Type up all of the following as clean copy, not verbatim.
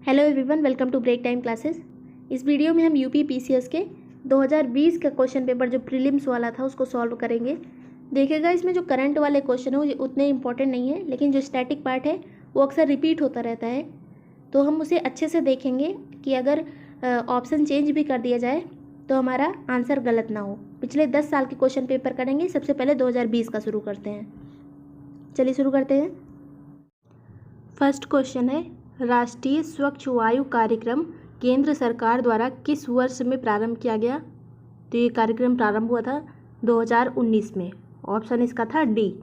Hello everyone, welcome to break time classes. इस video में हम यूपी पीसीएस के 2020 का क्वेश्चन पेपर जो प्रीलिम्स वाला था उसको सॉल्व करेंगे। देखिएगा, इसमें जो करंट वाले क्वेश्चन है वो उतने इंपॉर्टेंट नहीं है, लेकिन जो स्टैटिक पार्ट है वो अक्सर रिपीट होता रहता है, तो हम उसे अच्छे से देखेंगे कि अगर ऑप्शन चेंज भी कर दिया जाए तो हमारा आंसर गलत ना हो। पिछले 10 साल के क्वेश्चन पेपर करेंगे। सबसे पहले 2020 का शुरू करते हैं। चलिए शुरू करते हैं। फर्स्ट क्वेश्चन है, राष्ट्रीय स्वच्छ वायु कार्यक्रम केंद्र सरकार द्वारा किस वर्ष में प्रारंभ किया गया? तो ये कार्यक्रम प्रारंभ हुआ था 2019 में। ऑप्शन इसका था डी।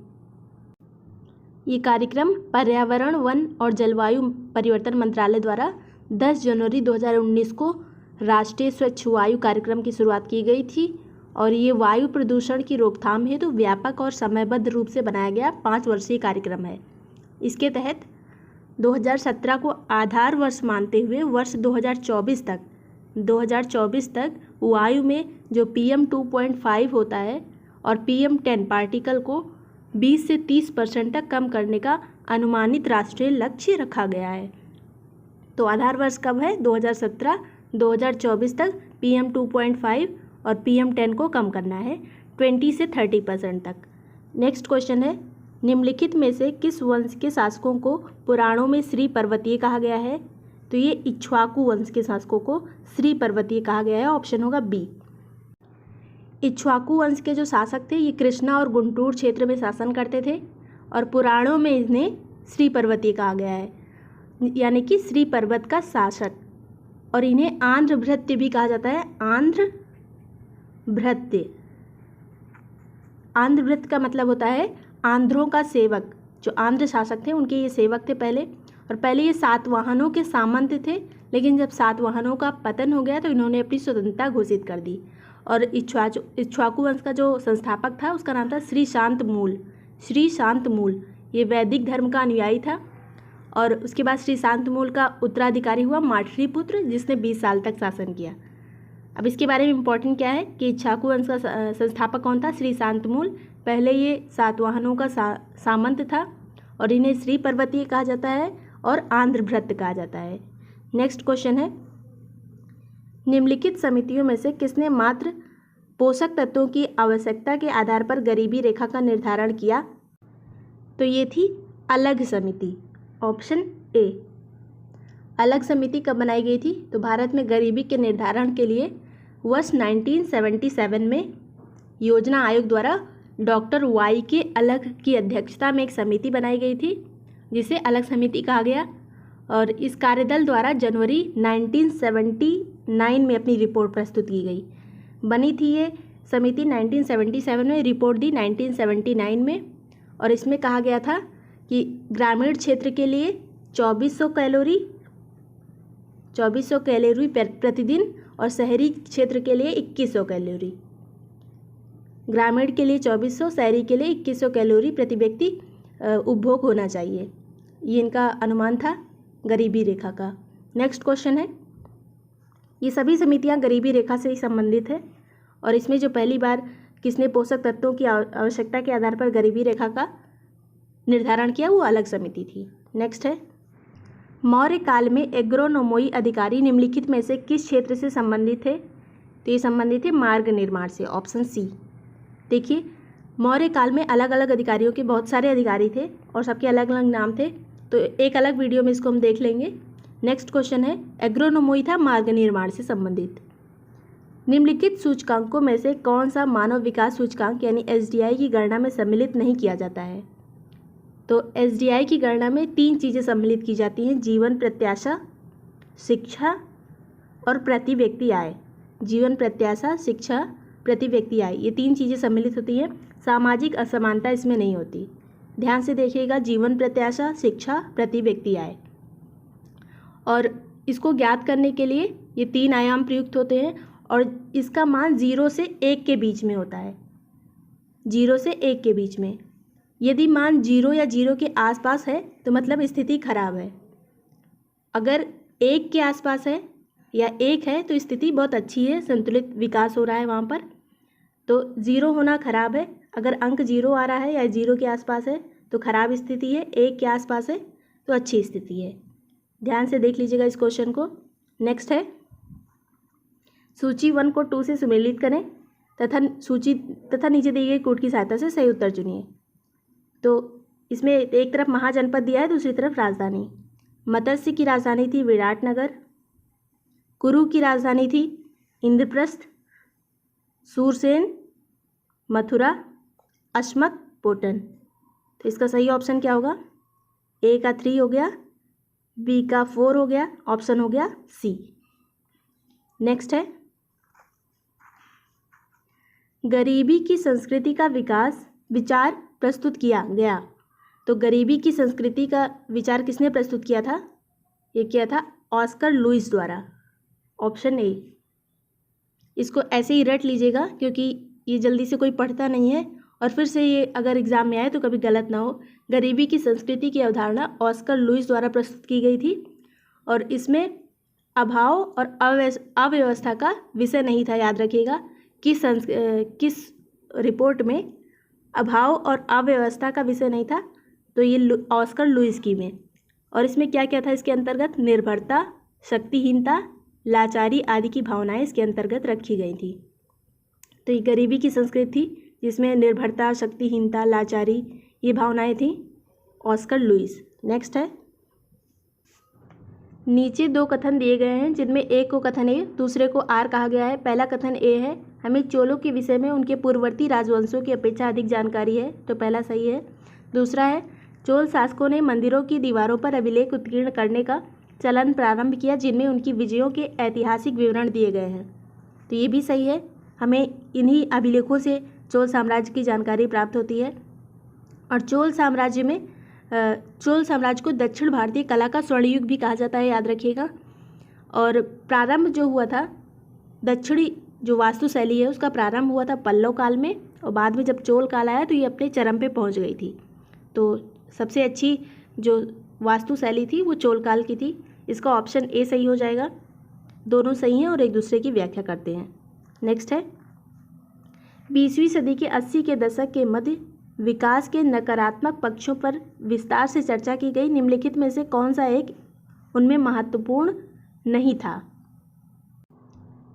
ये कार्यक्रम पर्यावरण, वन और जलवायु परिवर्तन मंत्रालय द्वारा 10 जनवरी 2019 को राष्ट्रीय स्वच्छ वायु कार्यक्रम की शुरुआत की गई थी और ये वायु प्रदूषण की रोकथाम हेतु व्यापक और समयबद्ध रूप से बनाया गया 5 वर्षीय कार्यक्रम है। इसके तहत 2017 को आधार वर्ष मानते हुए वर्ष 2024 तक वायु में जो PM 2.5 होता है और PM 10 पार्टिकल को 20 से 30% तक कम करने का अनुमानित राष्ट्रीय लक्ष्य रखा गया है। तो आधार वर्ष कब है? 2017-2024 तक PM 2.5 और PM 10 को कम करना है 20 से 30% तक। नेक्स्ट क्वेश्चन है, निम्नलिखित में से किस वंश के शासकों को पुराणों में श्री पर्वतीय कहा गया है? तो ये इक्ष्वाकु वंश के शासकों को श्री पर्वतीय कहा गया है। ऑप्शन होगा बी। इक्ष्वाकु वंश के जो शासक थे ये कृष्णा और गुंटूर क्षेत्र में शासन करते थे और पुराणों में इन्हें श्री पर्वतीय कहा गया है, यानी कि श्री पर्वत का शासक। और इन्हें आंध्र भृत्य भी कहा जाता है। आंध्र भृत्य का मतलब होता है आंध्रों का सेवक। जो आंध्र शासक थे उनके ये सेवक थे पहले, और पहले ये सातवाहनों के सामंत थे, लेकिन जब सातवाहनों का पतन हो गया तो इन्होंने अपनी स्वतंत्रता घोषित कर दी। और इक्ष्वाकु वंश का जो संस्थापक था उसका नाम था श्री शांतमूल। ये वैदिक धर्म का अनुयायी था। और उसके बाद श्री शांतमूल का उत्तराधिकारी हुआ मातृपुत्र, जिसने 20 साल तक शासन किया। अब इसके बारे में इम्पोर्टेंट क्या है कि इक्ष्वाकु वंश का संस्थापक कौन था? श्री शांतमूल। पहले ये सातवाहनों का सामंत था और इन्हें श्री पर्वतीय कहा जाता है और आंध्र भृत्य कहा जाता है। नेक्स्ट क्वेश्चन है, निम्नलिखित समितियों में से किसने मात्र पोषक तत्वों की आवश्यकता के आधार पर गरीबी रेखा का निर्धारण किया? तो ये थी अलग समिति। Option A. अलग समिति कब बनाई गई थी? तो भारत में गरीबी के निर्धारण के लिए वर्ष 1977 में योजना आयोग द्वारा डॉक्टर वाई के अलग की अध्यक्षता में एक समिति बनाई गई थी, जिसे अलग समिति कहा गया। और इस कार्यदल द्वारा जनवरी 1979 में अपनी रिपोर्ट प्रस्तुत की गई। बनी थी ये समिति 1977 में, रिपोर्ट दी 1979 में। और इसमें कहा गया था कि ग्रामीण क्षेत्र के लिए 2400 कैलोरी प्रतिदिन और शहरी क्षेत्र के लिए 2100 कैलोरी। ग्रामीण के लिए 2400, शहरी के लिए 2100 कैलोरी प्रति व्यक्ति उपभोग होना चाहिए। ये इनका अनुमान था गरीबी रेखा का। नेक्स्ट क्वेश्चन है, ये सभी समितियां गरीबी रेखा से ही संबंधित है और इसमें जो पहली बार किसने पोषक तत्वों की आवश्यकता के आधार पर गरीबी रेखा का निर्धारण किया वो अलग समिति थी। नेक्स्ट है, मौर्य काल में एग्रोनोमोई अधिकारी निम्नलिखित में से किस क्षेत्र से संबंधित थे? तो ये संबंधित है मार्ग निर्माण से। Option C. देखिए, मौर्य काल में अलग अलग अधिकारियों के बहुत सारे अधिकारी थे और सबके अलग अलग नाम थे, तो एक अलग वीडियो में इसको हम देख लेंगे। नेक्स्ट क्वेश्चन है, एग्रोनोमोई था मार्ग निर्माण से संबंधित। निम्नलिखित सूचकांकों में से कौन सा मानव विकास सूचकांक यानी SDI की गणना में सम्मिलित नहीं किया जाता है? तो SDI की गणना में 3 चीज़ें सम्मिलित की जाती हैं: जीवन प्रत्याशा, शिक्षा और प्रति व्यक्ति आय। जीवन प्रत्याशा, शिक्षा, प्रति व्यक्ति आय, ये 3 चीज़ें सम्मिलित होती हैं। सामाजिक असमानता इसमें नहीं होती। ध्यान से देखिएगा, जीवन प्रत्याशा, शिक्षा, प्रति व्यक्ति आय। और इसको ज्ञात करने के लिए ये 3 आयाम प्रयुक्त होते हैं और इसका मान 0 से 1 के बीच में होता है। 0 से 1 के बीच में। यदि मान 0 या 0 के आसपास है तो मतलब स्थिति खराब है। अगर 1 के आसपास है या 1 है तो स्थिति बहुत अच्छी है, संतुलित विकास हो रहा है वहाँ पर। तो 0 होना खराब है। अगर अंक 0 आ रहा है या 0 के आसपास है तो खराब स्थिति है, 1 के आसपास है तो अच्छी स्थिति है। ध्यान से देख लीजिएगा इस क्वेश्चन को। नेक्स्ट है, सूची 1 को 2 से सुमेलित करें तथा नीचे दी गई कोड की सहायता से सही उत्तर चुनिए। तो इसमें एक तरफ महाजनपद दिया है, दूसरी तरफ राजधानी। मत्स्य की राजधानी थी विराटनगर, कुरु की राजधानी थी इंद्रप्रस्थ, सूरसेन मथुरा, अश्मक पोटन। तो इसका सही ऑप्शन क्या होगा? ए का 3 हो गया, बी का 4 हो गया, ऑप्शन हो गया सी। नेक्स्ट है, गरीबी की संस्कृति का विचार प्रस्तुत किया गया। तो गरीबी की संस्कृति का विचार किसने प्रस्तुत किया था? ये किया था ऑस्कर लुईस द्वारा, ऑप्शन ए। इसको ऐसे ही रट लीजिएगा क्योंकि ये जल्दी से कोई पढ़ता नहीं है और फिर से ये अगर एग्जाम में आए तो कभी गलत ना हो। गरीबी की संस्कृति की अवधारणा ऑस्कर लुईस द्वारा प्रस्तुत की गई थी और इसमें अभाव और अव्यवस्था का विषय नहीं था। याद रखिएगा किस रिपोर्ट में अभाव और अव्यवस्था का विषय नहीं था, तो ये ऑस्कर लुईस की में। और इसमें क्या क्या था इसके अंतर्गत? निर्भरता, शक्तिहीनता, लाचारी आदि की भावनाएं इसके अंतर्गत रखी गई थी। तो ये गरीबी की संस्कृति थी जिसमें निर्भरता, शक्तिहीनता, लाचारी ये भावनाएं थी, ऑस्कर लुईस। नेक्स्ट है, नीचे 2 कथन दिए गए हैं जिनमें एक को कथन ए, दूसरे को आर कहा गया है। पहला कथन ए है, हमें चोलों के विषय में उनके पूर्ववर्ती राजवंशों की अपेक्षा अधिक जानकारी है, तो पहला सही है। दूसरा है, चोल शासकों ने मंदिरों की दीवारों पर अभिलेख उत्कीर्ण करने का चलन प्रारंभ किया जिनमें उनकी विजयों के ऐतिहासिक विवरण दिए गए हैं, तो ये भी सही है। हमें इन्हीं अभिलेखों से चोल साम्राज्य की जानकारी प्राप्त होती है। और चोल साम्राज्य को दक्षिण भारतीय कला का स्वर्ण युग भी कहा जाता है, याद रखिएगा। और प्रारंभ जो हुआ था, दक्षिणी जो वास्तुशैली है उसका प्रारंभ हुआ था पल्लव काल में और बाद में जब चोल काल आया तो ये अपने चरम पे पहुंच गई थी। तो सबसे अच्छी जो वास्तुशैली थी वो चोल काल की थी। इसका ऑप्शन ए सही हो जाएगा। दोनों सही हैं और एक दूसरे की व्याख्या करते हैं। नेक्स्ट है, 20वीं सदी के 80 के दशक के मध्य विकास के नकारात्मक पक्षों पर विस्तार से चर्चा की गई। निम्नलिखित में से कौन सा एक उनमें महत्वपूर्ण नहीं था?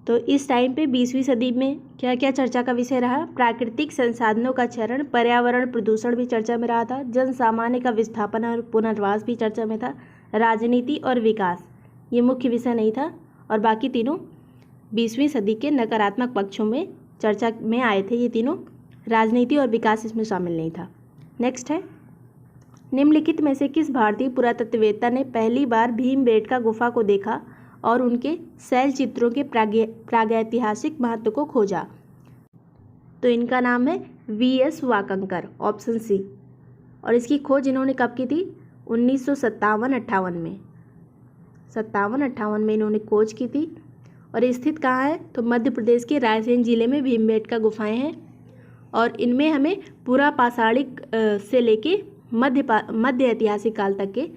तो इस टाइम पे 20वीं सदी में क्या क्या चर्चा का विषय रहा? प्राकृतिक संसाधनों का क्षरण, पर्यावरण प्रदूषण भी चर्चा में रहा था, जन सामान्य का विस्थापन और पुनर्वास भी चर्चा में था, राजनीति और विकास ये मुख्य विषय नहीं था और बाकी तीनों 20वीं सदी के नकारात्मक पक्षों में चर्चा में आए थे। ये तीनों, राजनीति और विकास इसमें शामिल नहीं था। नेक्स्ट है, निम्नलिखित में से किस भारतीय पुरातत्ववेत्ता ने पहली बार भीमबेटका गुफा को देखा और उनके शैल चित्रों के प्रागैतिहासिक महत्व को खोजा? तो इनका नाम है वी.एस. वाकंकर, option C. और इसकी खोज इन्होंने कब की थी? 1957-58 में, 57-58 में इन्होंने खोज की थी। और स्थित कहाँ है? तो मध्य प्रदेश के रायसेन जिले में भीमबेटका गुफाएं हैं और इनमें हमें पूरा पाषाणिक से लेके मध्य ऐतिहासिक काल तक के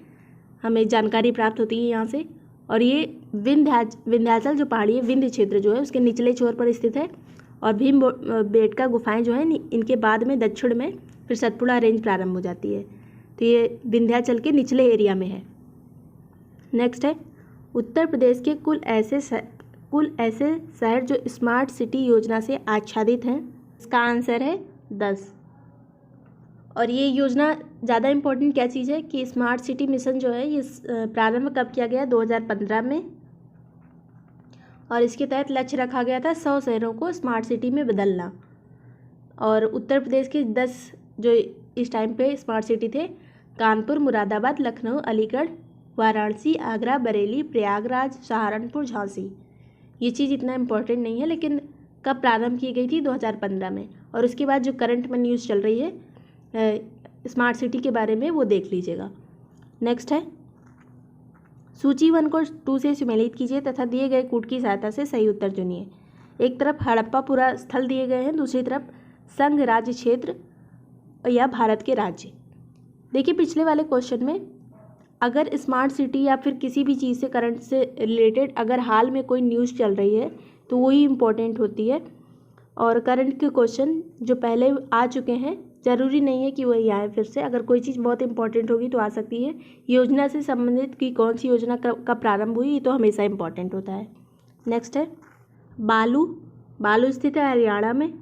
हमें जानकारी प्राप्त होती है यहाँ से। और ये विंध्याचल जो पहाड़ी है, विंध्य क्षेत्र जो है उसके निचले छोर पर स्थित है। और भीमबेटका गुफाएं जो हैं इनके बाद में दक्षिण में फिर सतपुड़ा रेंज प्रारंभ हो जाती है, तो ये विंध्याचल के निचले एरिया में है। नेक्स्ट है, उत्तर प्रदेश के कुल ऐसे शहर जो स्मार्ट सिटी योजना से आच्छादित हैं, इसका आंसर है 10। और ये योजना ज़्यादा इम्पोर्टेंट क्या चीज़ है कि स्मार्ट सिटी मिशन जो है ये प्रारंभ कब किया गया? 2015 में। और इसके तहत लक्ष्य रखा गया था 100 शहरों को स्मार्ट सिटी में बदलना। और उत्तर प्रदेश के 10 जो इस टाइम पे स्मार्ट सिटी थे, कानपुर, मुरादाबाद, लखनऊ, अलीगढ़, वाराणसी, आगरा, बरेली, प्रयागराज, सहारनपुर, झांसी। ये चीज़ इतना इम्पोर्टेंट नहीं है, लेकिन कब प्रारंभ की गई थी? 2015 में। और उसके बाद जो करंट में न्यूज़ चल रही है स्मार्ट सिटी के बारे में वो देख लीजिएगा। नेक्स्ट है, सूची 1 को 2 से सुमेलित कीजिए तथा दिए गए कूट की सहायता से सही उत्तर चुनिए। एक तरफ हड़प्पा स्थल दिए गए हैं, दूसरी तरफ संघ राज्य क्षेत्र या भारत के राज्य। देखिए पिछले वाले क्वेश्चन में अगर स्मार्ट सिटी या फिर किसी भी चीज़ से करंट से रिलेटेड अगर हाल में कोई न्यूज़ चल रही है तो वही इम्पोर्टेंट होती है। और करंट के क्वेश्चन जो पहले आ चुके हैं ज़रूरी नहीं है कि वही आए फिर से, अगर कोई चीज़ बहुत इंपॉर्टेंट होगी तो आ सकती है। योजना से संबंधित कि कौन सी योजना कब प्रारंभ हुई, ये तो हमेशा इंपॉर्टेंट होता है। नेक्स्ट है बालू। बालू स्थित है हरियाणा में।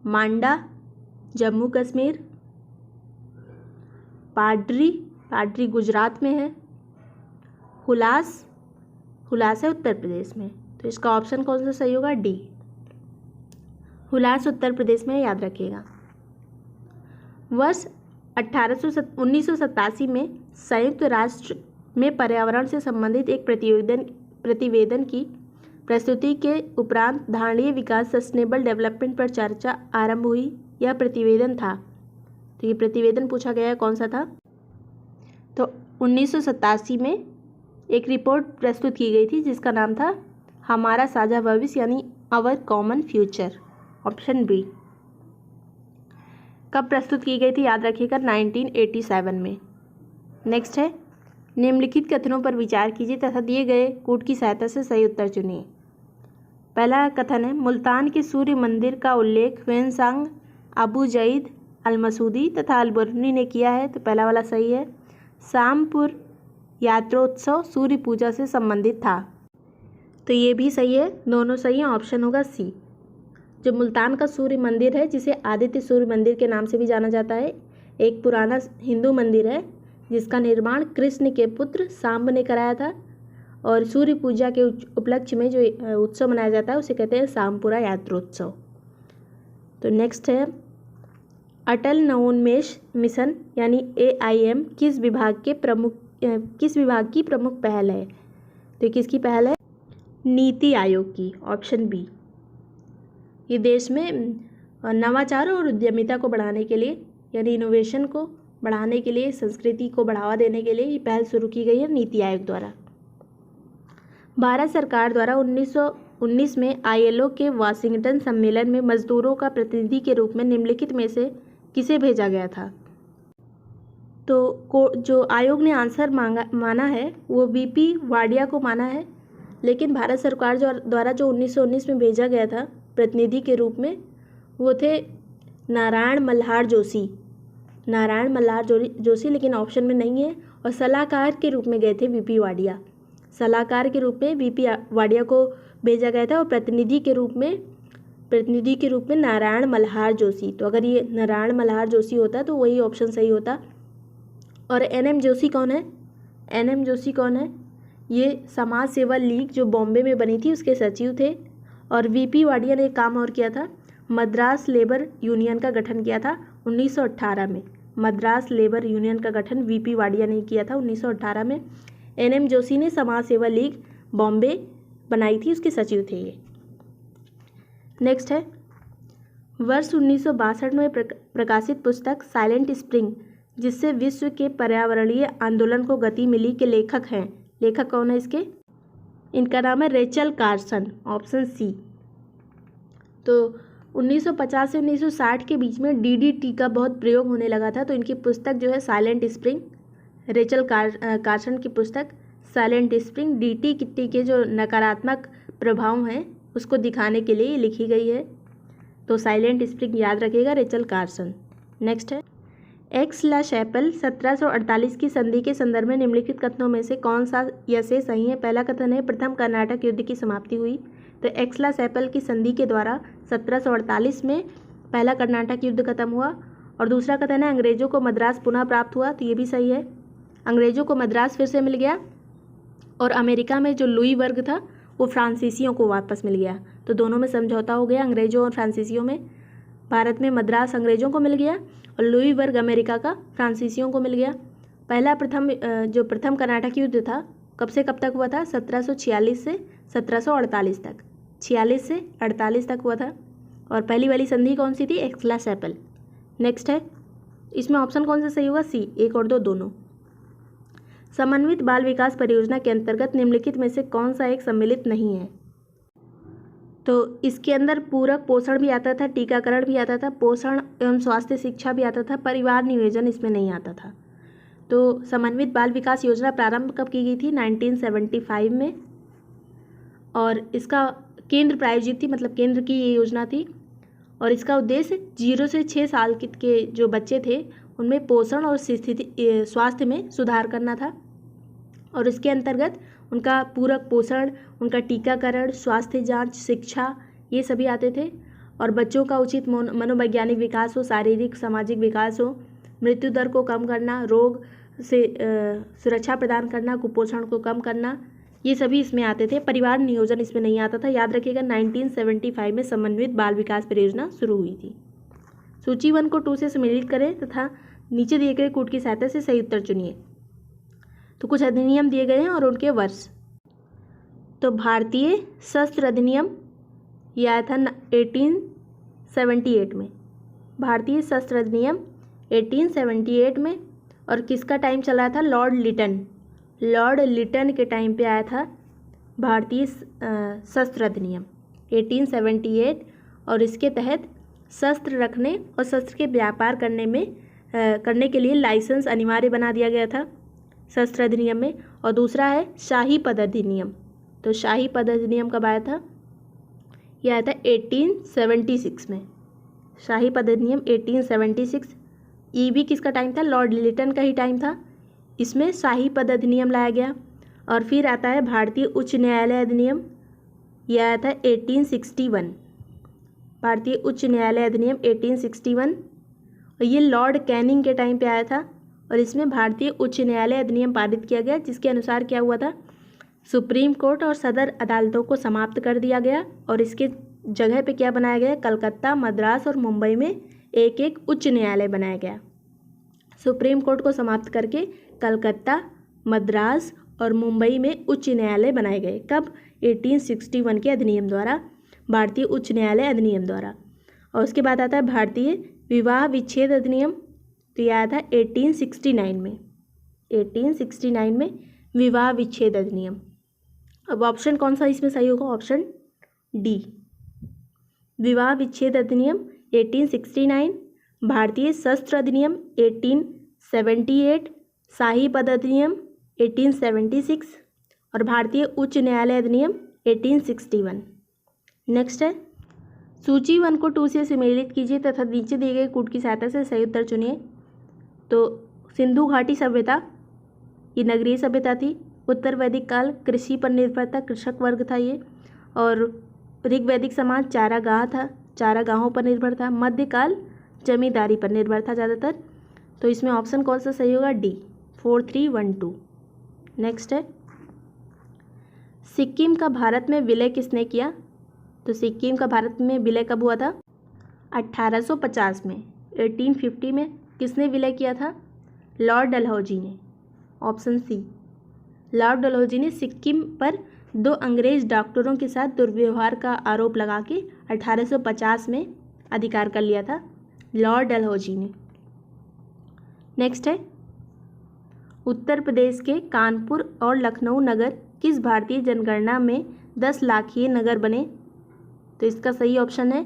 मांडा जम्मू कश्मीर। पाड्री, पाड्री गुजरात में है। हुलास, हुलास है उत्तर प्रदेश में। तो इसका ऑप्शन कौन सा सही होगा? डी, हुलास उत्तर प्रदेश में, याद रखिएगा। वर्ष 1987 में संयुक्त राष्ट्र में पर्यावरण से संबंधित एक प्रतिवेदन की प्रस्तुति के उपरांत धारणीय विकास सस्टेनेबल डेवलपमेंट पर चर्चा आरंभ हुई। यह प्रतिवेदन था, तो ये प्रतिवेदन पूछा गया है कौन सा था? तो 1987 में एक रिपोर्ट प्रस्तुत की गई थी जिसका नाम था हमारा साझा भविष्य, यानी our common future. Option B. कब प्रस्तुत की गई थी? याद रखिएगा 1987 में। नेक्स्ट है निम्नलिखित कथनों पर विचार कीजिए तथा दिए गए कूट की सहायता से सही उत्तर चुनिए। पहला कथन है मुल्तान के सूर्य मंदिर का उल्लेख ह्वेनसांग, अबू जईद, अल-मसूदी तथा अल-बरूनी ने किया है। तो पहला वाला सही है। शामपुर यात्रोत्सव सूर्य पूजा से संबंधित था। तो ये भी सही है, दोनों सही हैं। ऑप्शन होगा सी। जो मुल्तान का सूर्य मंदिर है, जिसे आदित्य सूर्य मंदिर के नाम से भी जाना जाता है, एक पुराना हिंदू मंदिर है जिसका निर्माण कृष्ण के पुत्र सांब ने कराया था। और सूर्य पूजा के उपलक्ष्य में जो उत्सव मनाया जाता है उसे कहते हैं शामपुरा यात्रोत्सव। तो नेक्स्ट है अटल नवोन्मेष मिशन यानी AIM किस विभाग की प्रमुख पहल है? तो किसकी पहल है? नीति आयोग की। Option B. ये देश में नवाचार और उद्यमिता को बढ़ाने के लिए, यानी इनोवेशन को बढ़ाने के लिए, संस्कृति को बढ़ावा देने के लिए ये पहल शुरू की गई है नीति आयोग द्वारा। भारत सरकार द्वारा 1919 में ILO के वाशिंगटन सम्मेलन में मजदूरों का प्रतिनिधि के रूप में निम्नलिखित में से किसे भेजा गया था? तो जो आयोग ने आंसर माना है वो VP वाडिया को माना है, लेकिन भारत सरकार द्वारा जो 1919 में भेजा गया था प्रतिनिधि के रूप में, वो थे नारायण मल्हार जोशी। नारायण मल्हार जोशी लेकिन ऑप्शन में नहीं है। और सलाहकार के रूप में गए थे VP वाडिया। सलाहकार के रूप में VP वाडिया को भेजा गया था और प्रतिनिधि के रूप में नारायण मल्हार जोशी। तो अगर ये नारायण मल्हार जोशी होता तो वही ऑप्शन सही होता। और NM जोशी कौन है? NM जोशी कौन है? ये समाज सेवा लीग जो बॉम्बे में बनी थी उसके सचिव थे। और VP वाडिया ने एक काम और किया था, मद्रास लेबर यूनियन का गठन किया था 1918 में। मद्रास लेबर यूनियन का गठन VP वाडिया ने किया था 1918 में। NM जोशी ने समाज सेवा लीग बॉम्बे बनाई थी, उसके सचिव थे ये। नेक्स्ट है वर्ष 1962 में प्रकाशित पुस्तक साइलेंट स्प्रिंग जिससे विश्व के पर्यावरणीय आंदोलन को गति मिली के लेखक हैं। लेखक कौन है इसके? इनका नाम है रेचल कार्सन। Option C. तो 1950 से 1960 के बीच में DDT का बहुत प्रयोग होने लगा था, तो इनकी पुस्तक जो है साइलेंट स्प्रिंग, रेचल कार्सन की पुस्तक साइलेंट स्प्रिंग DDT के जो नकारात्मक प्रभाव हैं उसको दिखाने के लिए लिखी गई है। तो साइलेंट स्प्रिंग याद रखिएगा, रेचल कार्सन। नेक्स्ट है एक्स/एप्पल 1748 की संधि के संदर्भ में निम्नलिखित कथनों में से कौन सा या से सही है? पहला कथन है प्रथम कर्नाटक युद्ध की समाप्ति हुई। तो एक्स/एप्पल की संधि के द्वारा 1748 में पहला कर्नाटक युद्ध खत्म हुआ। और दूसरा कथन है अंग्रेजों को मद्रास पुनः प्राप्त हुआ। तो ये भी सही है, अंग्रेजों को मद्रास फिर से मिल गया। और अमेरिका में जो लुई वर्ग था वो फ्रांसीसियों को वापस मिल गया। तो दोनों में समझौता हो गया, अंग्रेजों और फ्रांसीसियों में। भारत में मद्रास अंग्रेजों को मिल गया और लुई वर्ग अमेरिका का फ्रांसीसियों को मिल गया। जो प्रथम कर्नाटक युद्ध था कब से कब तक हुआ था? 1746 से 1748 तक, 46 से 48 तक हुआ था। और पहली वाली संधि कौन सी थी? एक्स/एप्पल। नेक्स्ट है इसमें ऑप्शन कौन सा सही होगा? सी, 1 और 2 दोनों। समन्वित बाल विकास परियोजना के अंतर्गत निम्नलिखित में से कौन सा एक सम्मिलित नहीं है? तो इसके अंदर पूरक पोषण भी आता था, टीकाकरण भी आता था, पोषण एवं स्वास्थ्य शिक्षा भी आता था, परिवार नियोजन इसमें नहीं आता था। तो समन्वित बाल विकास योजना प्रारंभ कब की गई थी? 1975 में। और इसका केंद्र प्रायोजित थी, मतलब केंद्र की ये योजना थी। और इसका उद्देश्य 0 से 6 साल के जो बच्चे थे उनमें पोषण और स्वास्थ्य में सुधार करना था। और इसके अंतर्गत उनका पूरक पोषण, उनका टीकाकरण, स्वास्थ्य जांच, शिक्षा, ये सभी आते थे। और बच्चों का उचित मनोवैज्ञानिक विकास हो, शारीरिक सामाजिक विकास हो, मृत्यु दर को कम करना, रोग से सुरक्षा प्रदान करना, कुपोषण को कम करना, ये सभी इसमें आते थे। परिवार नियोजन इसमें नहीं आता था। याद रखिएगा 1975 में समन्वित बाल विकास परियोजना शुरू हुई थी। सूची 1 को 2 से सम्मिलित करें तथा नीचे दिए गए कूट की सहायता से सही उत्तर चुनिए। तो कुछ अधिनियम दिए गए हैं और उनके वर्ष। तो भारतीय शस्त्र अधिनियम यह आया था 1878 में। भारतीय शस्त्र अधिनियम 1878 में। और किसका टाइम चल रहा था? लॉर्ड लिटन के टाइम पे आया था भारतीय शस्त्र अधिनियम 1878। और इसके तहत शस्त्र रखने और शस्त्र के व्यापार करने के लिए लाइसेंस अनिवार्य बना दिया गया था शस्त्र अधिनियम में। और दूसरा है शाही पद अधिनियम। तो शाही पद अधिनियम कब आया था? यह आया था 1876 में। शाही पद अधिनियम 1876। ये भी किसका टाइम था? लॉर्ड लिटन का ही टाइम था। इसमें शाही पद अधिनियम लाया गया। और फिर आता है भारतीय उच्च न्यायालय अधिनियम। यह आया था 1861। भारतीय उच्च न्यायालय अधिनियम 1861। और ये लॉर्ड कैनिंग के टाइम पे आया था। और इसमें भारतीय उच्च न्यायालय अधिनियम पारित किया गया, जिसके अनुसार क्या हुआ था? सुप्रीम कोर्ट और सदर अदालतों को समाप्त कर दिया गया और इसके जगह पे क्या बनाया गया? कलकत्ता, मद्रास और मुंबई में एक एक उच्च न्यायालय बनाया गया। सुप्रीम कोर्ट को समाप्त करके कलकत्ता, मद्रास और मुंबई में उच्च न्यायालय बनाए गए। कब? 1861 के अधिनियम द्वारा, भारतीय उच्च न्यायालय अधिनियम द्वारा। और उसके बाद आता है भारतीय विवाह विच्छेद अधिनियम। तो यह आया था 1869 में। 1869 में विवाह विच्छेद अधिनियम। अब ऑप्शन कौन सा इसमें सही होगा? ऑप्शन डी, विवाह विच्छेद अधिनियम 1869, भारतीय शस्त्र अधिनियम 1878, शाही पद अधिनियम 1876 और भारतीय उच्च न्यायालय अधिनियम 1861। नेक्स्ट है सूची 1 को 2 से सम्मिलित कीजिए तथा नीचे दिए गए कूट की सहायता से सही उत्तर चुनिए। तो सिंधु घाटी सभ्यता ये नगरीय सभ्यता थी। उत्तर वैदिक काल कृषि पर निर्भर था, कृषक वर्ग था ये। और ऋग्वैदिक समाज चारागाह था, चारागाहों पर निर्भर था। मध्यकाल जमींदारी पर निर्भर था ज़्यादातर। तो इसमें ऑप्शन कौन सा सही होगा? डी, 4312। नेक्स्ट है सिक्किम का भारत में विलय किसने किया? तो सिक्किम का भारत में विलय कब हुआ था? 1850 में। 1850 में किसने विलय किया था? लॉर्ड डलहौजी ने। ऑप्शन सी, लॉर्ड डलहौजी ने सिक्किम पर 2 अंग्रेज डॉक्टरों के साथ दुर्व्यवहार का आरोप लगा के 1850 में अधिकार कर लिया था लॉर्ड डलहौजी ने। नेक्स्ट है उत्तर प्रदेश के कानपुर और लखनऊ नगर किस भारतीय जनगणना में 10 लाखीय नगर बने? तो इसका सही ऑप्शन है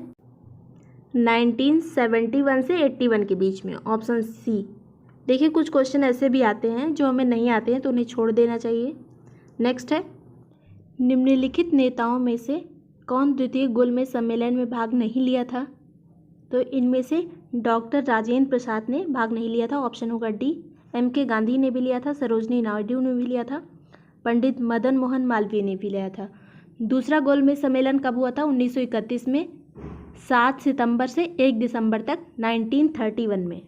1971 से 81 के बीच में, ऑप्शन सी। देखिए कुछ क्वेश्चन ऐसे भी आते हैं जो हमें नहीं आते हैं तो उन्हें छोड़ देना चाहिए। नेक्स्ट है निम्नलिखित नेताओं में से कौन द्वितीय गोलमेज सम्मेलन में भाग नहीं लिया था? तो इनमें से डॉक्टर राजेंद्र प्रसाद ने भाग नहीं लिया था, ऑप्शन होगा डी। M.K. गांधी ने भी लिया था, सरोजनी नायडू ने भी लिया था, पंडित मदन मोहन मालवीय ने भी लिया था। दूसरा गोलमेज सम्मेलन कब हुआ था? 1931 में, 7 सितंबर से 1 दिसंबर तक 1931 में।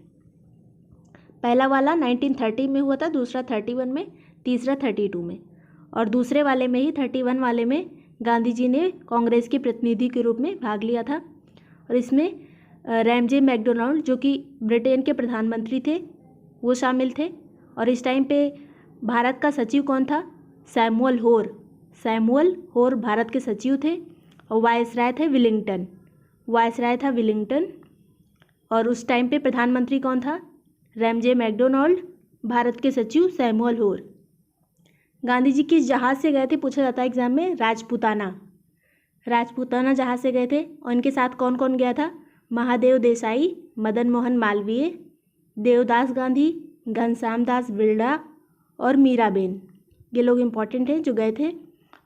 पहला वाला 1930 में हुआ था, दूसरा 31 में, तीसरा 32 में। और दूसरे वाले में ही 31 वाले में गांधी जी ने कांग्रेस के प्रतिनिधि के रूप में भाग लिया था। और इसमें रैमजे मैकडोनाल्ड जो कि ब्रिटेन के प्रधानमंत्री थे वो शामिल थे। और इस टाइम पे भारत का सचिव कौन था? सैमुअल होर भारत के सचिव थे। और वायसराय था विलिंगटन। और उस टाइम पे प्रधानमंत्री कौन था? रैमजे मैकडोनाल्ड, भारत के सचिव सैमुअल होर। गांधी जी किस जहाज़ से गए थे पूछा जाता है एग्जाम में? राजपूताना जहाज़ से गए थे। और इनके साथ कौन कौन गया था? महादेव देसाई, मदन मोहन मालवीय, देवदास गांधी, घनश्याम दास बिरला और मीराबेन। ये लोग इम्पॉर्टेंट हैं जो गए थे।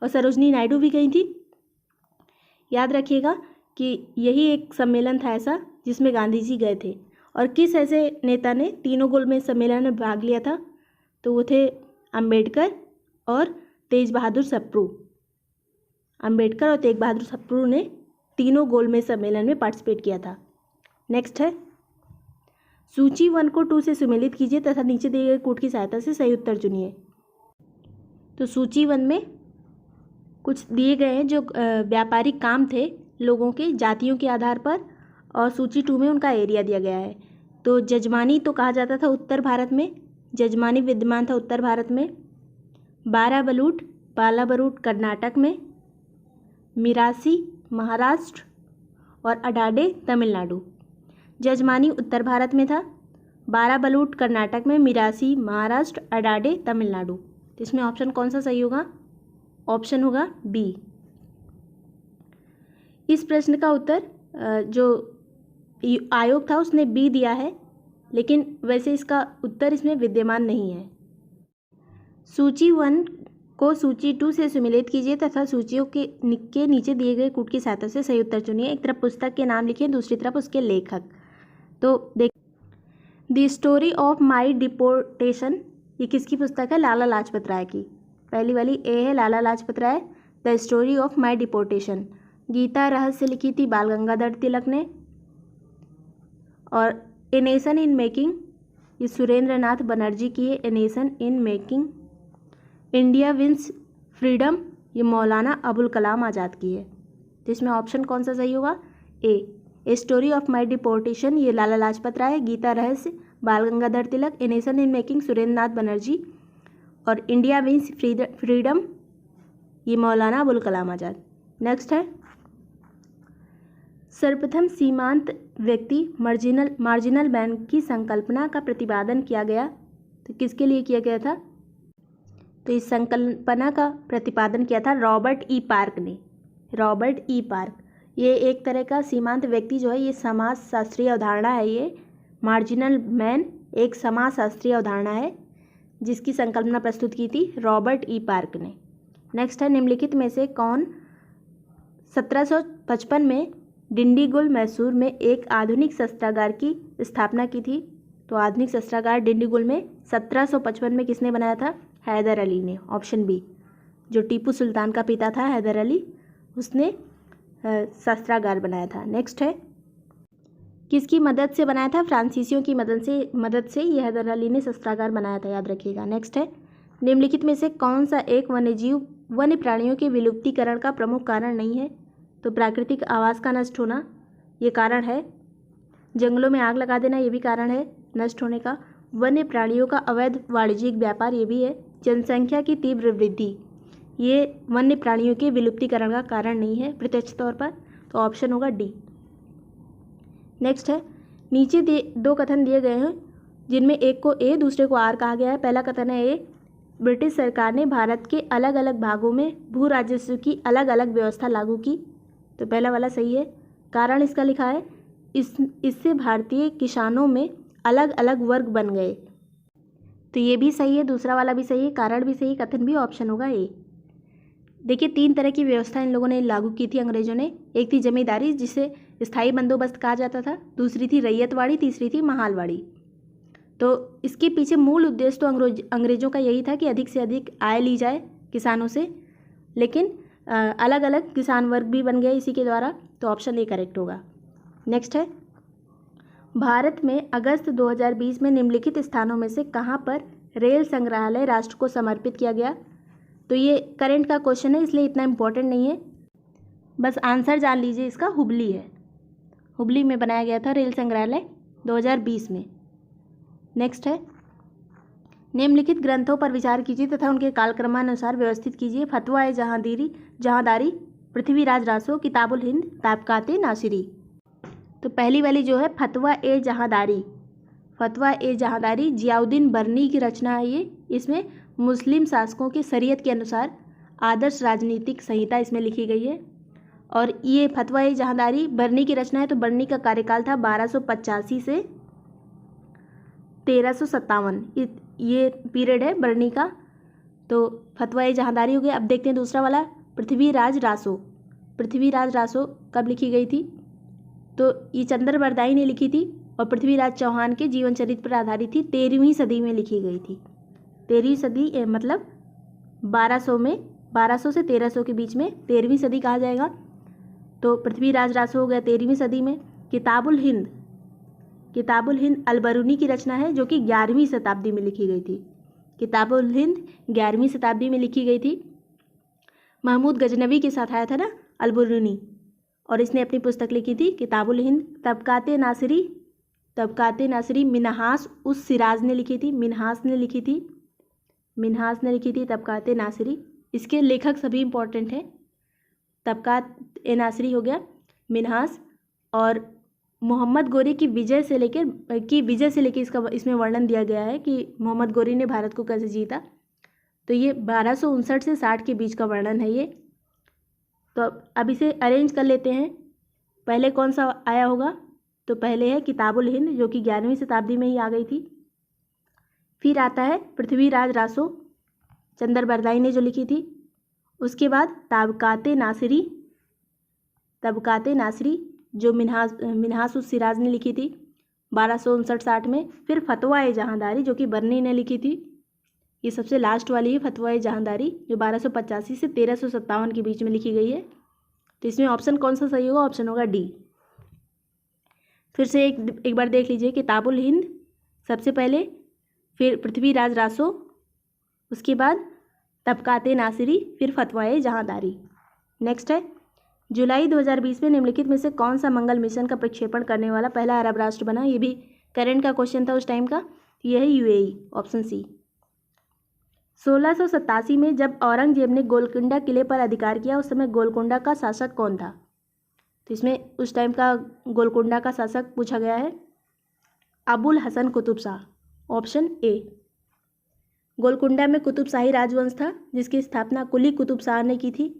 और सरोजनी नायडू भी गई थी। याद रखिएगा कि यही एक सम्मेलन था ऐसा जिसमें गांधी जी गए थे। और किस ऐसे नेता ने तीनों गोलमेज सम्मेलन में भाग लिया था? तो वो थे अंबेडकर और तेज बहादुर सप्रू। अंबेडकर और तेज बहादुर सप्रू ने तीनों गोलमेज सम्मेलन में पार्टिसिपेट किया था। नेक्स्ट है, सूची 1 को 2 से सुमेलित कीजिए तथा नीचे दिए गए कूट की सहायता से सही उत्तर चुनिए। तो सूची 1 में कुछ दिए गए हैं जो व्यापारिक काम थे लोगों के जातियों के आधार पर, और सूची 2 में उनका एरिया दिया गया है। तो जजमानी तो कहा जाता था उत्तर भारत में, जजमानी विद्यमान था उत्तर भारत में। बाराबलूट बालाबरूट कर्नाटक में, मिरासी महाराष्ट्र और अडाडे तमिलनाडु। जजमानी उत्तर भारत में था, बाराबलूट कर्नाटक में, मिरासी महाराष्ट्र, अडाडे तमिलनाडु। तो इसमें ऑप्शन कौन सा सही होगा? ऑप्शन होगा बी। इस प्रश्न का उत्तर जो आयोग था उसने बी दिया है, लेकिन वैसे इसका उत्तर इसमें विद्यमान नहीं है। सूची 1 को सूची 2 से सुमेलित कीजिए तथा सूचियों के नीचे दिए गए कूट की सहायता से सही उत्तर चुनिए। एक तरफ पुस्तक के नाम लिखिए, दूसरी तरफ उसके लेखक। तो देख, the story of my deportation, ये किसकी पुस्तक है? लाला लाजपत राय की। पहली वाली ए है Lala Lajpat Rai, the story of my deportation. Gita Rahasya लिखी थी बाल गंगाधर तिलक ने। और ए नेशन इन मेकिंग, ये सुरेंद्र नाथ बनर्जी की है, a nation in making. India wins freedom, ये मौलाना अबुल कलाम आज़ाद की है। तो इसमें ऑप्शन कौन सा सही होगा? A story of my deportation, ये Lala Lajpat Rai. Gita Rahasya Bal Gangadhar Tilak, a nation in making Surendranath Banerjee, और इंडिया विंस फ्रीडम ये मौलाना अबुल कलाम आज़ाद। नेक्स्ट है, सर्वप्रथम सीमांत व्यक्ति मार्जिनल मैन की संकल्पना का प्रतिपादन किया गया, तो किसके लिए किया गया था? तो इस संकल्पना का प्रतिपादन किया था रॉबर्ट ई पार्क ने। रॉबर्ट ई पार्क, ये एक तरह का सीमांत व्यक्ति जो है, ये समाज शास्त्रीय अवधारणा है। ये मार्जिनल मैन एक समाज शास्त्रीय अवधारणा है जिसकी संकल्पना प्रस्तुत की थी रॉबर्ट ई पार्क ने। नेक्स्ट है, निम्नलिखित में से कौन 1755 में डिंडीगुल मैसूर में एक आधुनिक शस्त्रागार की स्थापना की थी? तो आधुनिक शस्त्रागार डिंडीगुल में 1755 में किसने बनाया था? हैदर अली ने। ऑप्शन बी, जो टीपू सुल्तान का पिता था हैदर अली, उसने शस्त्रागार बनाया था। नेक्स्ट है, किसकी मदद से बनाया था? फ्रांसीसियों की मदद से ये हैदर अली ने शस्त्रागार बनाया था, याद रखिएगा। नेक्स्ट है, निम्नलिखित में से कौन सा एक वन्य प्राणियों के विलुप्तीकरण का प्रमुख कारण नहीं है? तो प्राकृतिक आवास का नष्ट होना ये कारण है, जंगलों में आग लगा देना ये भी कारण है नष्ट होने का, वन्य प्राणियों का अवैध वाणिज्यिक व्यापार ये भी है, जनसंख्या की तीव्र वृद्धि ये वन्य प्राणियों के विलुप्तीकरण का कारण नहीं है प्रत्यक्ष तौर पर। तो ऑप्शन होगा डी। नेक्स्ट है, नीचे दो कथन दिए गए हैं जिनमें एक को ए दूसरे को आर कहा गया है। पहला कथन है ए, ब्रिटिश सरकार ने भारत के अलग अलग भागों में भू राजस्व की अलग अलग व्यवस्था लागू की। तो पहला वाला सही है। कारण इसका लिखा है इससे भारतीय किसानों में अलग अलग वर्ग बन गए। तो ये भी सही है, दूसरा वाला भी सही है, कारण भी सही, कथन भी, ऑप्शन होगा ए। देखिए 3 तरह की व्यवस्था इन लोगों ने लागू की थी अंग्रेजों ने। एक थी जमींदारी जिसे स्थायी बंदोबस्त कहा जाता था, दूसरी थी रैयतवाड़ी, तीसरी थी महालवाड़ी। तो इसके पीछे मूल उद्देश्य तो अंग्रेजों का यही था कि अधिक से अधिक आय ली जाए किसानों से, लेकिन अलग अलग किसान वर्ग भी बन गए इसी के द्वारा। तो ऑप्शन ए करेक्ट होगा। नेक्स्ट है, भारत में अगस्त 2020 में निम्नलिखित स्थानों में से कहाँ पर रेल संग्रहालय राष्ट्र को समर्पित किया गया? तो ये करंट का क्वेश्चन है इसलिए इतना इम्पोर्टेंट नहीं है, बस आंसर जान लीजिए इसका। हुबली है, हुबली में बनाया गया था रेल संग्रहालय 2020 में। नेक्स्ट है, निम्नलिखित ग्रंथों पर विचार कीजिए तथा उनके कालक्रमानुसार व्यवस्थित कीजिए। फतवा ए जहांदारी, पृथ्वीराज रासो, किताबुल हिंद, ताबकाते नासिरी। तो पहली वाली जो है फतवा ए जहांदारी जियाउद्दीन बर्नी की रचना है ये। इसमें मुस्लिम शासकों के शरीयत के अनुसार आदर्श राजनीतिक संहिता इसमें लिखी गई है। और ये फतवा ए जहांदारी बर्नी की रचना है। तो बर्नी का कार्यकाल था 1285 से 1357, ये पीरियड है बर्नी का। तो फतवा ए जहांदारी हो गया। अब देखते हैं दूसरा वाला, पृथ्वीराज पृथ्वीराज रासो कब लिखी गई थी? तो ये चंद्र बरदाई ने लिखी थी और पृथ्वीराज चौहान के जीवन चरित्र पर आधारित थी। 13वीं सदी में लिखी गई थी। 13वीं सदी मतलब 1200 से 1300 के बीच में 13वीं सदी कहा जाएगा। तो पृथ्वीराज रासो हो गया 13वीं सदी में। किताबुल हिंद अलबरूनी की रचना है जो कि 11वीं शताब्दी में लिखी गई थी। किताबुल हिंद 11वीं शताब्दी में लिखी गई थी। महमूद गजनवी के साथ आया था ना अलबरूनी, और इसने अपनी पुस्तक लिखी थी किताबुल हिंद। तबकाते नासिरी मिन्हास उस सिराज ने लिखी थी। मिन्हास ने लिखी थी तबकाते नासिरी। इसके लेखक सभी इंपॉर्टेंट हैं। तबकात ए नासिरी हो गया, मिन्हास, और मोहम्मद गोरी की विजय से लेकर इसमें वर्णन दिया गया है कि मोहम्मद गोरी ने भारत को कैसे जीता। तो ये 1259 से 60 के बीच का वर्णन है ये। तो अब इसे अरेंज कर लेते हैं। पहले कौन सा आया होगा? तो पहले है किताबुल हिंद जो कि 11वीं शताब्दी में ही आ गई थी। फिर आता है पृथ्वीराज रासो, चंद्र बरदाई ने जो लिखी थी। उसके बाद तबकाते नासिरी जो मिन्हास उस सिराज ने लिखी थी 1259-60 में। फिर फतवा-ए जहांदारी जो कि बर्नी ने लिखी थी। ये सबसे लास्ट वाली है फतवा-ए जहांदारी जो 1285 से 1357 के बीच में लिखी गई है। तो इसमें ऑप्शन कौन सा सही होगा? ऑप्शन होगा डी। फिर से एक बार देख लीजिए। किताबुल हिंद सबसे पहले, फिर पृथ्वीराज रासो, उसके बाद तबकाते नासिरी, फिर फतवा-ए जहांदारी। नेक्स्ट है जुलाई 2020 में निम्नलिखित में से कौन सा मंगल मिशन का प्रक्षेपण करने वाला पहला अरब राष्ट्र बना? ये भी करंट का क्वेश्चन था उस टाइम का। यह है यूएई, ऑप्शन सी। 1687 में जब औरंगजेब ने गोलकुंडा किले पर अधिकार किया उस समय गोलकुंडा का शासक कौन था? तो इसमें उस टाइम का गोलकुंडा का शासक पूछा गया है अबुल हसन कुतुब शाह, ऑप्शन ए। गोलकुंडा में कुतुब शाही राजवंश था जिसकी स्थापना कुली कुतुब शाह ने की थी।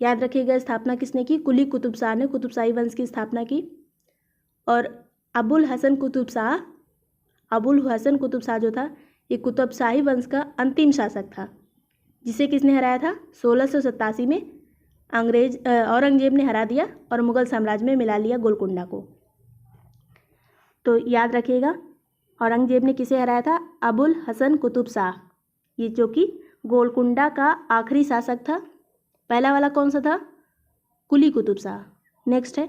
याद रखिएगा, स्थापना किसने की? कुली कुतुब शाह ने कुतुब शाही वंश की स्थापना की। और अबुल हसन कुतुब शाह जो था ये कुतुब शाही वंश का अंतिम शासक था जिसे किसने हराया था? 1687 में औरंगजेब ने हरा दिया और मुगल साम्राज्य में मिला लिया गोलकुंडा को। तो याद रखिएगा, औरंगजेब ने किसे हराया था? अबुल हसन कुतुब शाह, ये जो कि गोलकुंडा का आखिरी शासक था। पहला वाला कौन सा था? कुली कुतुब शाह। नेक्स्ट है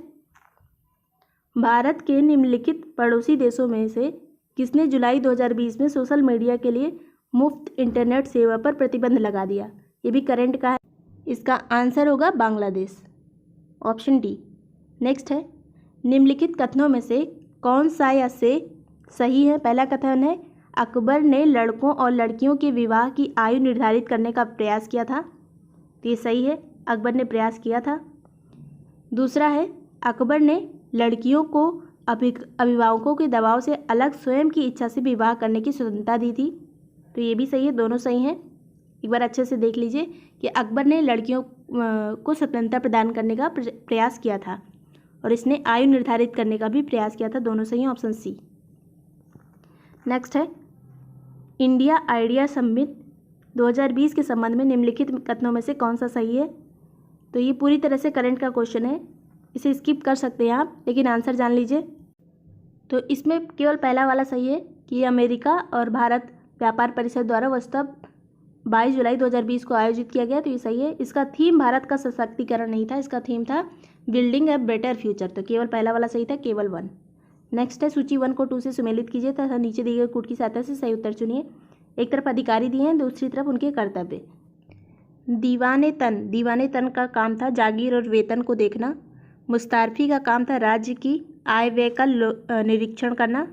भारत के निम्नलिखित पड़ोसी देशों में से किसने जुलाई 2020 में सोशल मीडिया के लिए मुफ्त इंटरनेट सेवा पर प्रतिबंध लगा दिया? ये भी करंट का है। इसका आंसर होगा बांग्लादेश, ऑप्शन डी। नेक्स्ट है निम्नलिखित कथनों में से कौन सा या से सही है? पहला कथन है अकबर ने लड़कों और लड़कियों के विवाह की आयु निर्धारित करने का प्रयास किया था। तो ये सही है, अकबर ने प्रयास किया था। दूसरा है अकबर ने लड़कियों को अभिभावकों के दबाव से अलग स्वयं की इच्छा से विवाह करने की स्वतंत्रता दी थी। तो ये भी सही है, दोनों सही हैं। एक बार अच्छे से देख लीजिए कि अकबर ने लड़कियों को स्वतंत्रता प्रदान करने का प्रयास किया था और इसने आयु निर्धारित करने का भी प्रयास किया था। दोनों सही हैं, ऑप्शन सी। नेक्स्ट है इंडिया आइडिया समिट 2020 के संबंध में निम्नलिखित कथनों में से कौन सा सही है? तो ये पूरी तरह से करंट का क्वेश्चन है, इसे स्किप कर सकते हैं आप, लेकिन आंसर जान लीजिए। तो इसमें केवल पहला वाला सही है कि अमेरिका और भारत व्यापार परिषद द्वारा वस्तुतः 22 जुलाई 2020 को आयोजित किया गया। तो ये सही है। इसका थीम भारत का सशक्तिकरण नहीं था, इसका थीम था बिल्डिंग अ बेटर फ्यूचर। तो केवल पहला वाला सही था, केवल 1। नेक्स्ट है सूची 1 को 2 से सुमेलित कीजिए तथा नीचे दिए गए कूट की सहायता से सही उत्तर चुनिए। एक तरफ अधिकारी दिए हैं, दूसरी तरफ उनके कर्तव्य। दीवाने तन का काम था जागीर और वेतन को देखना। मुस्तारफी का काम था राज्य की आय व्यय का निरीक्षण करना।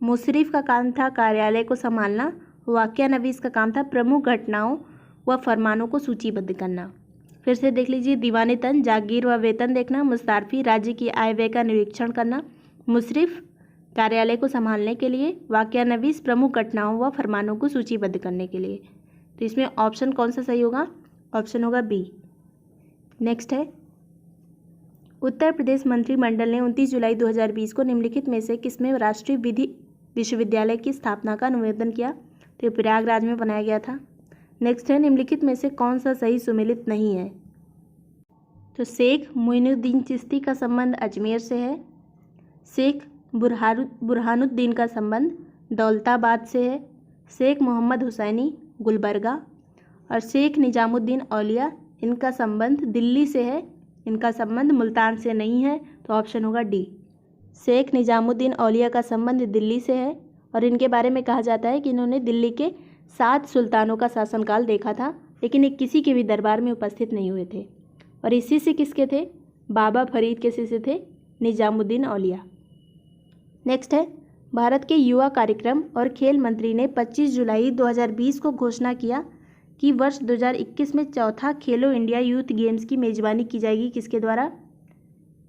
मुशरिफ का काम था कार्यालय को संभालना। वाक्यानवीस का काम था प्रमुख घटनाओं व फरमानों को सूचीबद्ध करना। फिर से देख लीजिए, दीवाने तन जागीर व वेतन देखना। मुस्तारफी राज्य की आय व्यय का निरीक्षण करना। मुशरिफ कार्यालय को संभालने के लिए। वाक्यानवीस प्रमुख घटनाओं व फरमानों को सूचीबद्ध करने के लिए। तो इसमें ऑप्शन कौन सा सही होगा? ऑप्शन होगा बी। नेक्स्ट है उत्तर प्रदेश मंत्रिमंडल ने 29 जुलाई 2020 को निम्नलिखित में से किसमें राष्ट्रीय विधि विश्वविद्यालय की स्थापना का अनुमोदन किया? तो ये प्रयागराज में बनाया गया था। नेक्स्ट है निम्नलिखित में से कौन सा सही सुमेलित नहीं है? तो शेख मोइनुद्दीन चिश्ती का संबंध अजमेर से है। शेख बुरहानुद्दीन का संबंध दौलताबाद से है। शेख मोहम्मद हुसैनी गुलबर्गा। और शेख निजामुद्दीन औलिया, इनका संबंध दिल्ली से है, इनका संबंध मुल्तान से नहीं है, तो ऑप्शन होगा डी। शेख निजामुद्दीन औलिया का संबंध दिल्ली से है और इनके बारे में कहा जाता है कि इन्होंने दिल्ली के 7 सुल्तानों का शासनकाल देखा था, लेकिन ये किसी के भी दरबार में उपस्थित नहीं हुए थे। और इसी से किसके थे? बाबा फरीद के शिष्य थे निजामुद्दीन औलिया। नेक्स्ट है, भारत के युवा कार्यक्रम और खेल मंत्री ने 25 जुलाई 2020 को घोषणा किया कि वर्ष 2021 में चौथा खेलो इंडिया यूथ गेम्स की मेजबानी की जाएगी किसके द्वारा?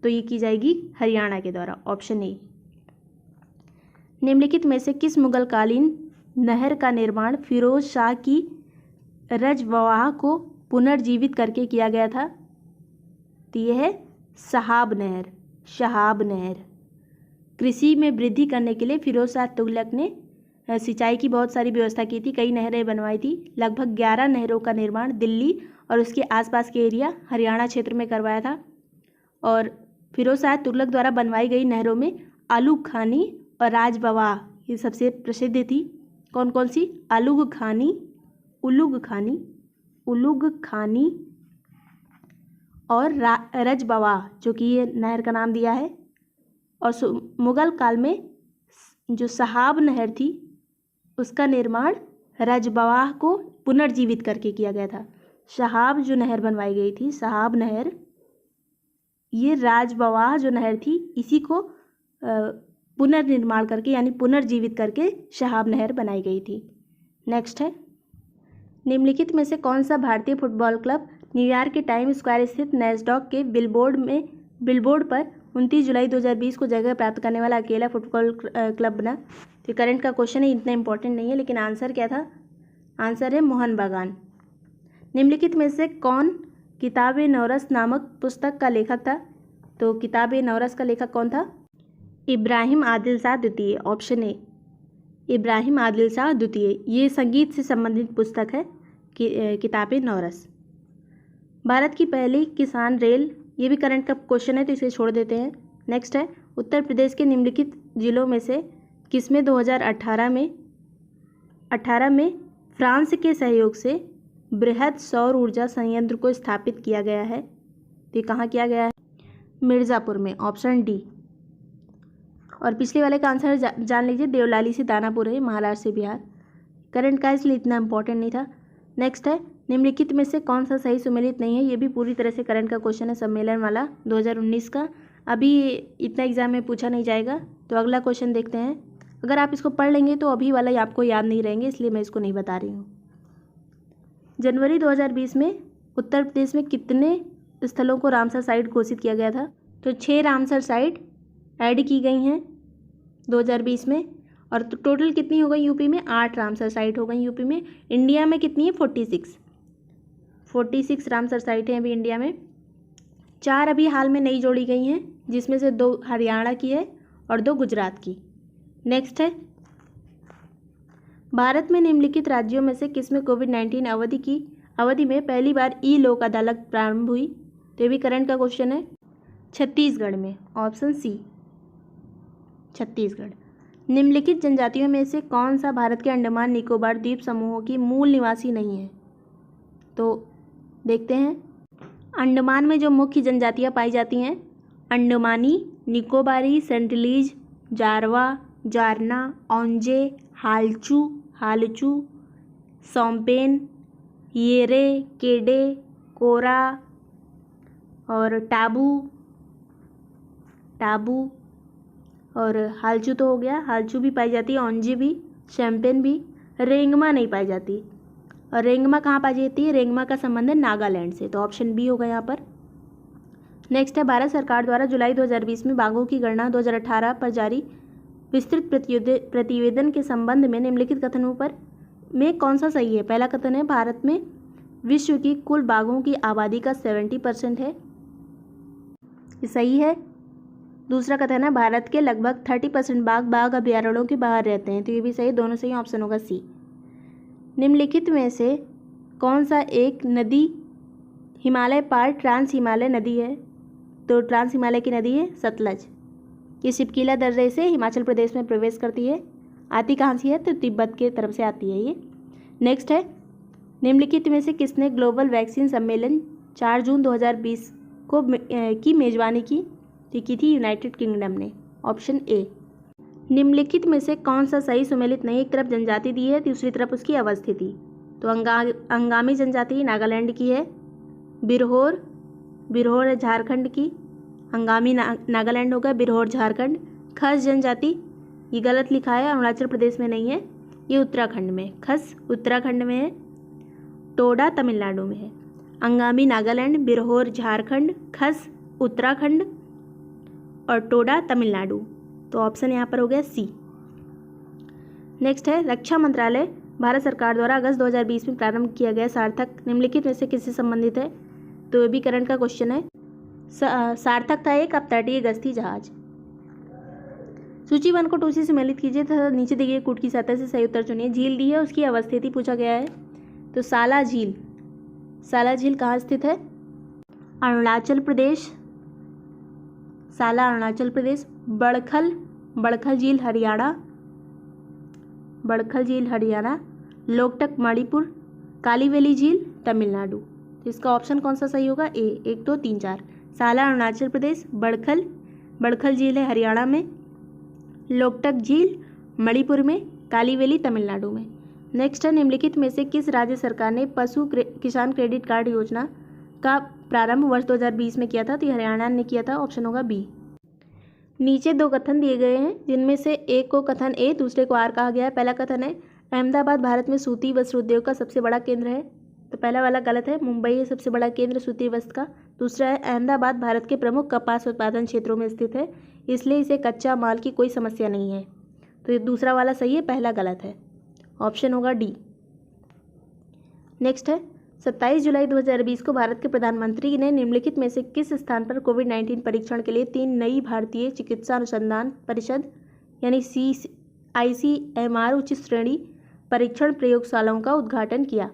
तो ये की जाएगी हरियाणा के द्वारा, ऑप्शन ए। निम्नलिखित में से किस मुगलकालीन नहर का निर्माण फिरोज शाह की रजवाह को पुनर्जीवित करके किया गया था? तो यह है शहाब नहर। शहाब नहर कृषि में वृद्धि करने के लिए फिरोज शाह तुगलक ने सिंचाई की बहुत सारी व्यवस्था की थी, कई नहरें बनवाई थी। लगभग 11 नहरों का निर्माण दिल्ली और उसके आसपास के एरिया हरियाणा क्षेत्र में करवाया था। और फिरोज शाह तुगलक द्वारा बनवाई गई नहरों में आलूग खानी और राजबवाह ये सबसे प्रसिद्ध थी। कौन कौन सी? आलूग खानी, उलुग खानी, उलुग खानी और रजबवाह, जो कि ये नहर का नाम दिया है। और मुगल काल में जो शहाब नहर थी उसका निर्माण रजबवाह को पुनर्जीवित करके किया गया था। शहाब जो नहर बनवाई गई थी, शहाब नहर, ये राजबवाह जो नहर थी इसी को पुनर्निर्माण करके यानी पुनर्जीवित करके शहाब नहर बनाई गई थी। नेक्स्ट है, निम्नलिखित में से कौन सा भारतीय फुटबॉल क्लब न्यूयॉर्क के टाइम स्क्वायर स्थित नैस्डॉक के बिलबोर्ड पर 29 जुलाई 2020 को जगह प्राप्त करने वाला अकेला फुटबॉल क्लब बना? तो करंट का क्वेश्चन है, इतना इंपॉर्टेंट नहीं है, लेकिन आंसर क्या था? आंसर है मोहन बागान। निम्नलिखित में से कौन किताब-ए नौरस नामक पुस्तक का लेखक था? तो किताब-ए नौरस का लेखक कौन था? इब्राहिम आदिल शाह द्वितीय, ऑप्शन ए। इब्राहिम आदिल शाह द्वितीय। ये संगीत से संबंधित पुस्तक है किताब-ए नौरस। भारत की पहली किसान रेल, ये भी करंट का क्वेश्चन है तो इसे छोड़ देते हैं। नेक्स्ट है, उत्तर प्रदेश के निम्नलिखित जिलों में से किसमें 2018 में फ्रांस के सहयोग से बृहद सौर ऊर्जा संयंत्र को स्थापित किया गया है? तो ये कहाँ किया गया है? मिर्ज़ापुर में, ऑप्शन डी। और पिछले वाले का आंसर जान लीजिए, देवलाली से दानापुर है, महाराष्ट्र से बिहार। करंट का इसलिए इतना इंपॉर्टेंट नहीं था। नेक्स्ट है, निम्नलिखित में से कौन सा सही सुमेलित नहीं है? ये भी पूरी तरह से करंट का क्वेश्चन है, सम्मेलन वाला 2019 का। अभी इतना एग्जाम में पूछा नहीं जाएगा। तो अगला क्वेश्चन देखते हैं। अगर आप इसको पढ़ लेंगे तो अभी वाला आपको याद नहीं रहेंगे, इसलिए मैं इसको नहीं बता रही हूँ। जनवरी 2020 में उत्तर प्रदेश में कितने स्थलों को रामसर साइट घोषित किया गया था? तो 6 रामसर साइट ऐड की गई हैं 2020 में। और तो टोटल कितनी हो गई यूपी में? 8 रामसर साइट हो गई यूपी में। इंडिया में कितनी है? 46 रामसर साइट हैं अभी इंडिया में। 4 अभी हाल में नई जोड़ी गई हैं, जिसमें से 2 हरियाणा की है और 2 गुजरात की। नेक्स्ट है, भारत में निम्नलिखित राज्यों में से किसमें कोविड-19 अवधि में पहली बार ई लोक अदालत प्रारंभ हुई? तो ये भी करंट का क्वेश्चन है। छत्तीसगढ़ में, ऑप्शन सी, छत्तीसगढ़। निम्नलिखित जनजातियों में से कौन सा भारत के अंडमान निकोबार द्वीप समूहों की मूल निवासी नहीं है? तो देखते हैं। अंडमान में जो मुख्य जनजातियां पाई जाती हैं, अंडमानी, निकोबारी, सेंटिलीज, जारवा, जारना, औंजे, हालचू, सोम्पेन, येरे, केडे, कोरा और टाबू और हालचू तो हो गया, हालचू भी पाई जाती है, औंजे भी, शैम्पेन भी। रेंगमा नहीं पाई जाती। और रेंगमा कहाँ पाई जाती है? रेंगमा का संबंध है नागालैंड से, तो ऑप्शन बी होगा यहाँ पर। नेक्स्ट है, भारत सरकार द्वारा जुलाई 2020 में बाघों की गणना 2018 पर जारी विस्तृत प्रतिवेदन के संबंध में निम्नलिखित कथनों पर में कौन सा सही है? पहला कथन है, भारत में विश्व की कुल बाघों की आबादी का 70% है, ये सही है। दूसरा कथन है, भारत के लगभग 30% बाघ अभयारण्यों के बाहर रहते हैं, तो ये भी सही, दोनों सही, ऑप्शन होगा सी। निम्नलिखित में से कौन सा एक नदी हिमालय पार ट्रांस हिमालय नदी है, तो ट्रांस हिमालय की नदी है सतलज। ये शिपकीला दर्रे से हिमाचल प्रदेश में प्रवेश करती है। आती कहाँ से है, तो तिब्बत के तरफ से आती है ये। नेक्स्ट है, निम्नलिखित में से किसने ग्लोबल वैक्सीन सम्मेलन 4 जून 2020 को की मेजबानी की थी? यूनाइटेड किंगडम ने। Option A. निम्नलिखित में से कौन सा सही सुमेलित नहीं? एक तरफ जनजाति दी है, दूसरी तरफ उसकी अवस्थिति। तो अंगामी जनजाति नागालैंड की है। बिरहोर है झारखंड की। अंगामी नागालैंड होगा, बिरहोर झारखंड। खस जनजाति ये गलत लिखा है, अरुणाचल प्रदेश में नहीं है, ये उत्तराखंड में। खस उत्तराखंड में है। टोडा तमिलनाडु में है। अंगामी नागालैंड, बिरहोर झारखंड, खस उत्तराखंड और टोडा तमिलनाडु। तो ऑप्शन यहाँ पर हो गया सी। नेक्स्ट है, रक्षा मंत्रालय भारत सरकार द्वारा अगस्त 2020 में प्रारंभ किया गया सार्थक निम्नलिखित में से किससे संबंधित है? तो ये भी करंट का क्वेश्चन है। सार्थक था एक अपतटीय गश्ती जहाज। सूची 1 को 2 से सम्मिलित कीजिए तथा नीचे दी गई कूट की सतह से सही उत्तर चुनिए। झील दी है, उसकी अवस्थिति पूछा गया है। तो साला झील कहाँ स्थित है? अरुणाचल प्रदेश। साला अरुणाचल प्रदेश। बड़खल झील हरियाणा। लोकटक मणिपुर। कालीवेली झील तमिलनाडु। तो इसका ऑप्शन कौन सा सही होगा? ए। 1 2 3 4। साला अरुणाचल प्रदेश, बड़खल झील है हरियाणा में, लोकटक झील मणिपुर में, कालीवेली तमिलनाडु में। नेक्स्ट है, निम्नलिखित में से किस राज्य सरकार ने पशु किसान क्रेडिट कार्ड योजना का प्रारंभ वर्ष 2020 में किया था? तो हरियाणा ने किया था। ऑप्शन होगा बी। नीचे 2 कथन दिए गए हैं, जिनमें से एक को कथन ए, दूसरे को आर कहा गया है। पहला कथन है, अहमदाबाद भारत में सूती वस्त्र उद्योग का सबसे बड़ा केंद्र है। तो पहला वाला गलत है, मुंबई है सबसे बड़ा केंद्र सूती वस्त्र का। दूसरा है, अहमदाबाद भारत के प्रमुख कपास उत्पादन क्षेत्रों में स्थित है, इसलिए इसे कच्चा माल की कोई समस्या नहीं है। तो ये दूसरा वाला सही है, पहला गलत है। ऑप्शन होगा डी। नेक्स्ट है, 27 जुलाई 2020 को भारत के प्रधानमंत्री ने निम्नलिखित में से किस स्थान पर कोविड-19 परीक्षण के लिए 3 नई भारतीय चिकित्सा अनुसंधान परिषद यानी ICMR उच्च श्रेणी परीक्षण प्रयोगशालाओं का उद्घाटन किया?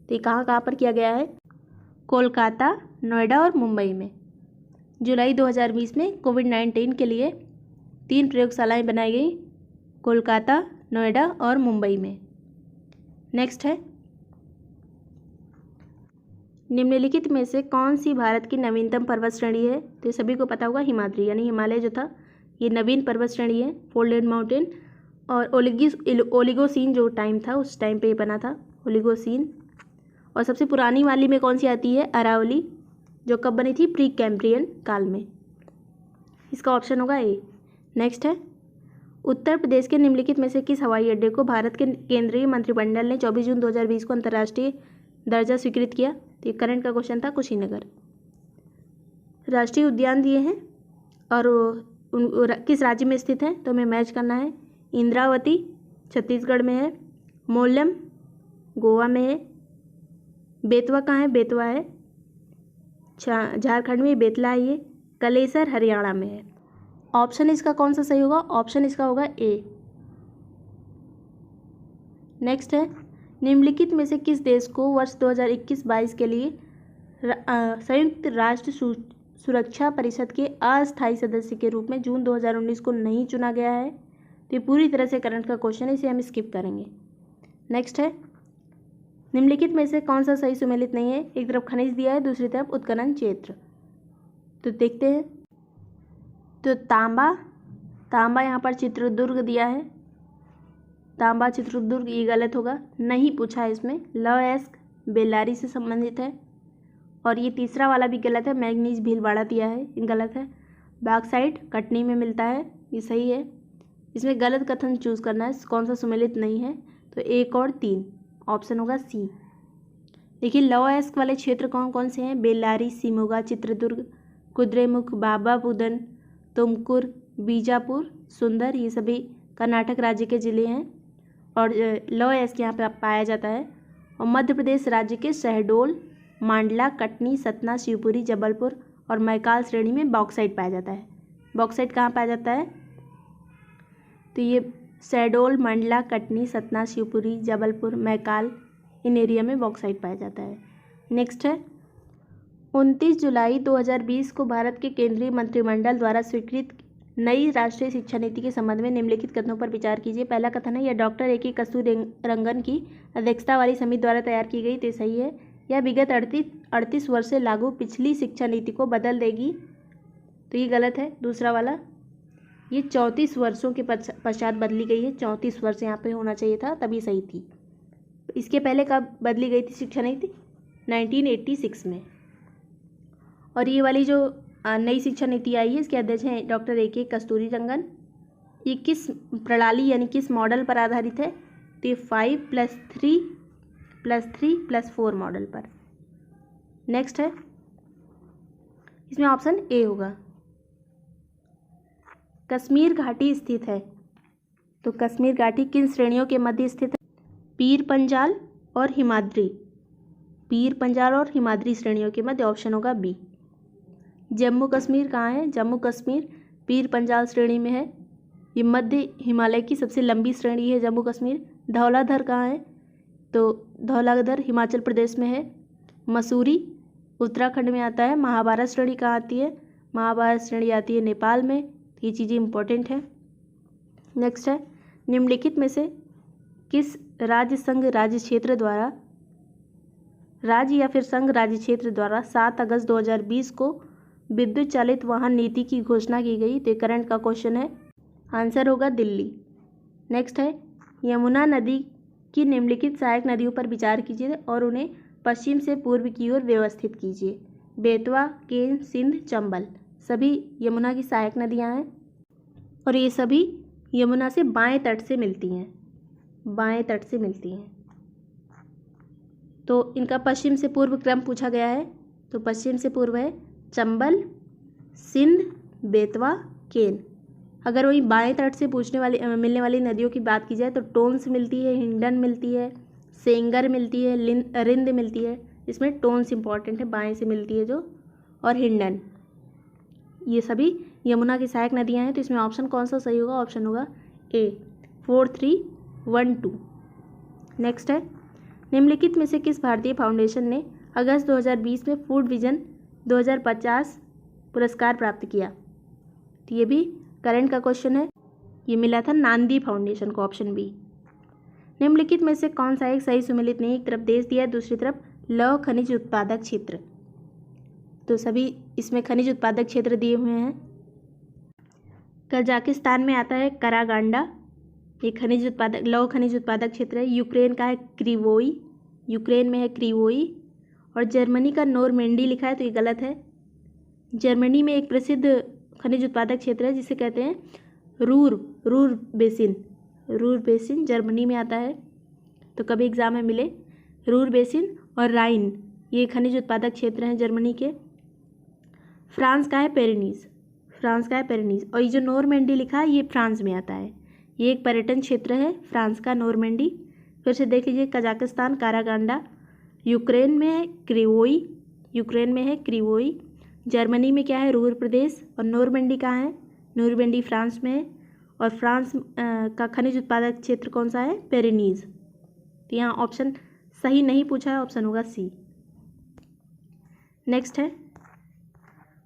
तो ये कहाँ पर किया गया है? कोलकाता, नोएडा और मुंबई में। जुलाई 2020 में कोविड-19 के लिए 3 प्रयोगशालाएं बनाई गई, कोलकाता, नोएडा और मुंबई में। नेक्स्ट है, निम्नलिखित में से कौन सी भारत की नवीनतम पर्वत श्रेणी है? तो ये सभी को पता होगा, हिमाद्री यानी हिमालय जो था ये नवीन पर्वत श्रेणी है, फोल्डेड माउंटेन। और ओलिगोसीन जो टाइम था उस टाइम पे ये बना था, ओलिगोसीन। और सबसे पुरानी वाली में कौन सी आती है? अरावली, जो कब बनी थी? प्री कैम्ब्रियन काल में। इसका ऑप्शन होगा ए। नेक्स्ट है, उत्तर प्रदेश के निम्नलिखित में से किस हवाई अड्डे को भारत के केंद्रीय मंत्रिमंडल ने 24 जून 2020 को अंतर्राष्ट्रीय दर्जा स्वीकृत किया? तो ये करंट का क्वेश्चन था, कुशीनगर। राष्ट्रीय उद्यान दिए हैं और किस राज्य में स्थित है, तो हमें मैच करना है। इंद्रावती छत्तीसगढ़ में है, मोलम गोवा में है, बेतवा कहाँ है? बेतवा है झारखंड में, बेतला है ये, कलेसर हरियाणा में है। ऑप्शन इसका कौन सा सही होगा? ऑप्शन इसका होगा ए। नेक्स्ट है, निम्नलिखित में से किस देश को वर्ष 2021-22 के लिए संयुक्त राष्ट्र सुरक्षा परिषद के अस्थायी सदस्य के रूप में जून 2019 को नहीं चुना गया है? तो ये पूरी तरह से करंट का क्वेश्चन है, इसे हम स्किप करेंगे। नेक्स्ट है, निम्नलिखित में से कौन सा सही सुमेलित नहीं है? एक तरफ खनिज दिया है, दूसरी तरफ उत्खनन क्षेत्र। तो देखते हैं। तो तांबा यहाँ पर चित्रदुर्ग दिया है, तांबा चित्रदुर्ग, ये गलत होगा, नहीं पूछा है इसमें। लौह बेल्लारी से संबंधित है। और ये तीसरा वाला भी गलत है, मैग्नीज भीलवाड़ा दिया है, ये गलत है। बॉक्साइट कटनी में मिलता है, ये सही है। इसमें गलत कथन चूज़ करना है, कौन सा सुमेलित नहीं है। तो 1 और 3, ऑप्शन होगा सी। देखिए, लौह वाले क्षेत्र कौन कौन से हैं? बेल्लारी, सिमोगा, चित्रदुर्ग, कुद्रेमुख, बाबा बुदन, तुमकुर, बीजापुर, सुंदर, ये सभी कर्नाटक राज्य के ज़िले हैं और लौह यहाँ पर पाया जाता है। और मध्य प्रदेश राज्य के शहडोल, मांडला, कटनी, सतना, शिवपुरी, जबलपुर और मैकाल श्रेणी में बॉक्साइट पाया जाता है। बॉक्साइट कहाँ पाया जाता है? तो ये शहडोल, मंडला, कटनी, सतना, शिवपुरी, जबलपुर, मैकाल, इन एरिया में बॉक्साइट पाया जाता है। नेक्स्ट है, 29 जुलाई 2020 को भारत के केंद्रीय मंत्रिमंडल द्वारा स्वीकृत नई राष्ट्रीय शिक्षा नीति के संबंध में निम्नलिखित कथनों पर विचार कीजिए। पहला कथन है, यह डॉक्टर ए के कस्तूरीरंगन की अध्यक्षता वाली समिति द्वारा तैयार की गई, तो सही है। यह विगत 38 वर्ष से लागू पिछली शिक्षा नीति को बदल देगी, तो ये गलत है। दूसरा वाला, ये 34 वर्षों के पश्चात बदली गई है। 34 वर्ष यहाँ पे होना चाहिए था, तभी सही थी। इसके पहले कब बदली गई थी शिक्षा नीति? 1986 में। और ये वाली जो नई शिक्षा नीति आई है, इसके अध्यक्ष हैं डॉक्टर ए के कस्तूरीरंगन। ये किस प्रणाली यानी किस मॉडल पर आधारित है? तो ये 5+3+3+4 मॉडल पर। नेक्स्ट है, इसमें ऑप्शन ए होगा। कश्मीर घाटी स्थित है, तो कश्मीर घाटी किन श्रेणियों के मध्य स्थित है? पीर पंजाल और हिमाद्री। पीर पंजाल और हिमाद्री श्रेणियों के मध्य, ऑप्शन होगा बी। जम्मू कश्मीर कहाँ है? जम्मू कश्मीर पीर पंजाल श्रेणी में है। ये मध्य हिमालय की सबसे लंबी श्रेणी है जम्मू कश्मीर। धौलाधर कहाँ है? तो धौलाधर हिमाचल प्रदेश में है। मसूरी उत्तराखंड में आता है। महाभारत श्रेणी कहाँ आती है? महाभारत श्रेणी आती है नेपाल में। ये चीज़ें इंपॉर्टेंट है। नेक्स्ट है, निम्नलिखित में से किस राज्य संघ राज्य क्षेत्र द्वारा राज्य या फिर संघ राज्य क्षेत्र द्वारा 7 अगस्त 2020 को विद्युत चालित वाहन नीति की घोषणा की गई? तो करंट का क्वेश्चन है, आंसर होगा दिल्ली। नेक्स्ट है, यमुना नदी की निम्नलिखित सहायक नदियों पर विचार कीजिए और उन्हें पश्चिम से पूर्व की ओर व्यवस्थित कीजिए। बेतवा, केन, सिंध, चंबल सभी यमुना की सहायक नदियां हैं और ये सभी यमुना से बाएं तट से मिलती हैं। बाएं तट से मिलती हैं। तो इनका पश्चिम से पूर्व क्रम पूछा गया है, तो पश्चिम से पूर्व है चंबल, सिंध, बेतवा, केन। अगर वही बाएं तट से मिलने वाली नदियों की बात की जाए तो टोन्स मिलती है, हिंडन मिलती है, सेंगर मिलती है, रिंद मिलती है। इसमें टोन्स इंपॉर्टेंट है, बाएं से मिलती है जो, और हिंडन। ये सभी यमुना की सहायक नदियां हैं। तो इसमें ऑप्शन कौन सा सही होगा? ऑप्शन होगा ए, 4312। नेक्स्ट है, निम्नलिखित में से किस भारतीय फाउंडेशन ने अगस्त 2020 में फूड विजन 2050 पुरस्कार प्राप्त किया? तो ये भी करंट का क्वेश्चन है। ये मिला था नांदी फाउंडेशन को, ऑप्शन बी। निम्नलिखित में से कौन सा एक सही सुमेलित नहीं? एक तरफ देश दिया है, दूसरी तरफ लौह खनिज उत्पादक क्षेत्र। तो सभी इसमें खनिज उत्पादक क्षेत्र दिए हुए हैं। कजाकिस्तान में आता है करागांडा, ये खनिज उत्पादक लौह खनिज उत्पादक क्षेत्र है। यूक्रेन का है क्रीवोई, यूक्रेन में है क्रीवोई। और जर्मनी का नोरमेंडी लिखा है, तो ये गलत है। जर्मनी में एक प्रसिद्ध खनिज उत्पादक क्षेत्र है जिसे कहते हैं Ruhr basin. Ruhr basin Germany में आता है, तो कभी एग्जाम में मिले। रूर बेसिन और राइन, ये खनिज उत्पादक क्षेत्र हैं जर्मनी के। फ्रांस का है पेरिनीज, फ्रांस का है पेरिनीज। और ये जो नोरमेंडी लिखा है ये फ्रांस में आता है। ये एक पर्यटन क्षेत्र है फ्रांस का नोरमेंडी। फिर से देख लीजिए, कजाकिस्तान कारागांडा, यूक्रेन में है क्रीवोई, यूक्रेन में है क्रीवोई। जर्मनी में क्या है? रूर प्रदेश। और नोरमेंडी कहाँ है? नोरमेंडी फ्रांस में है। और फ्रांस का खनिज उत्पादक क्षेत्र कौन सा है? पेरिनीज। तो यहाँ ऑप्शन सही नहीं पूछा है, ऑप्शन होगा सी। नेक्स्ट है,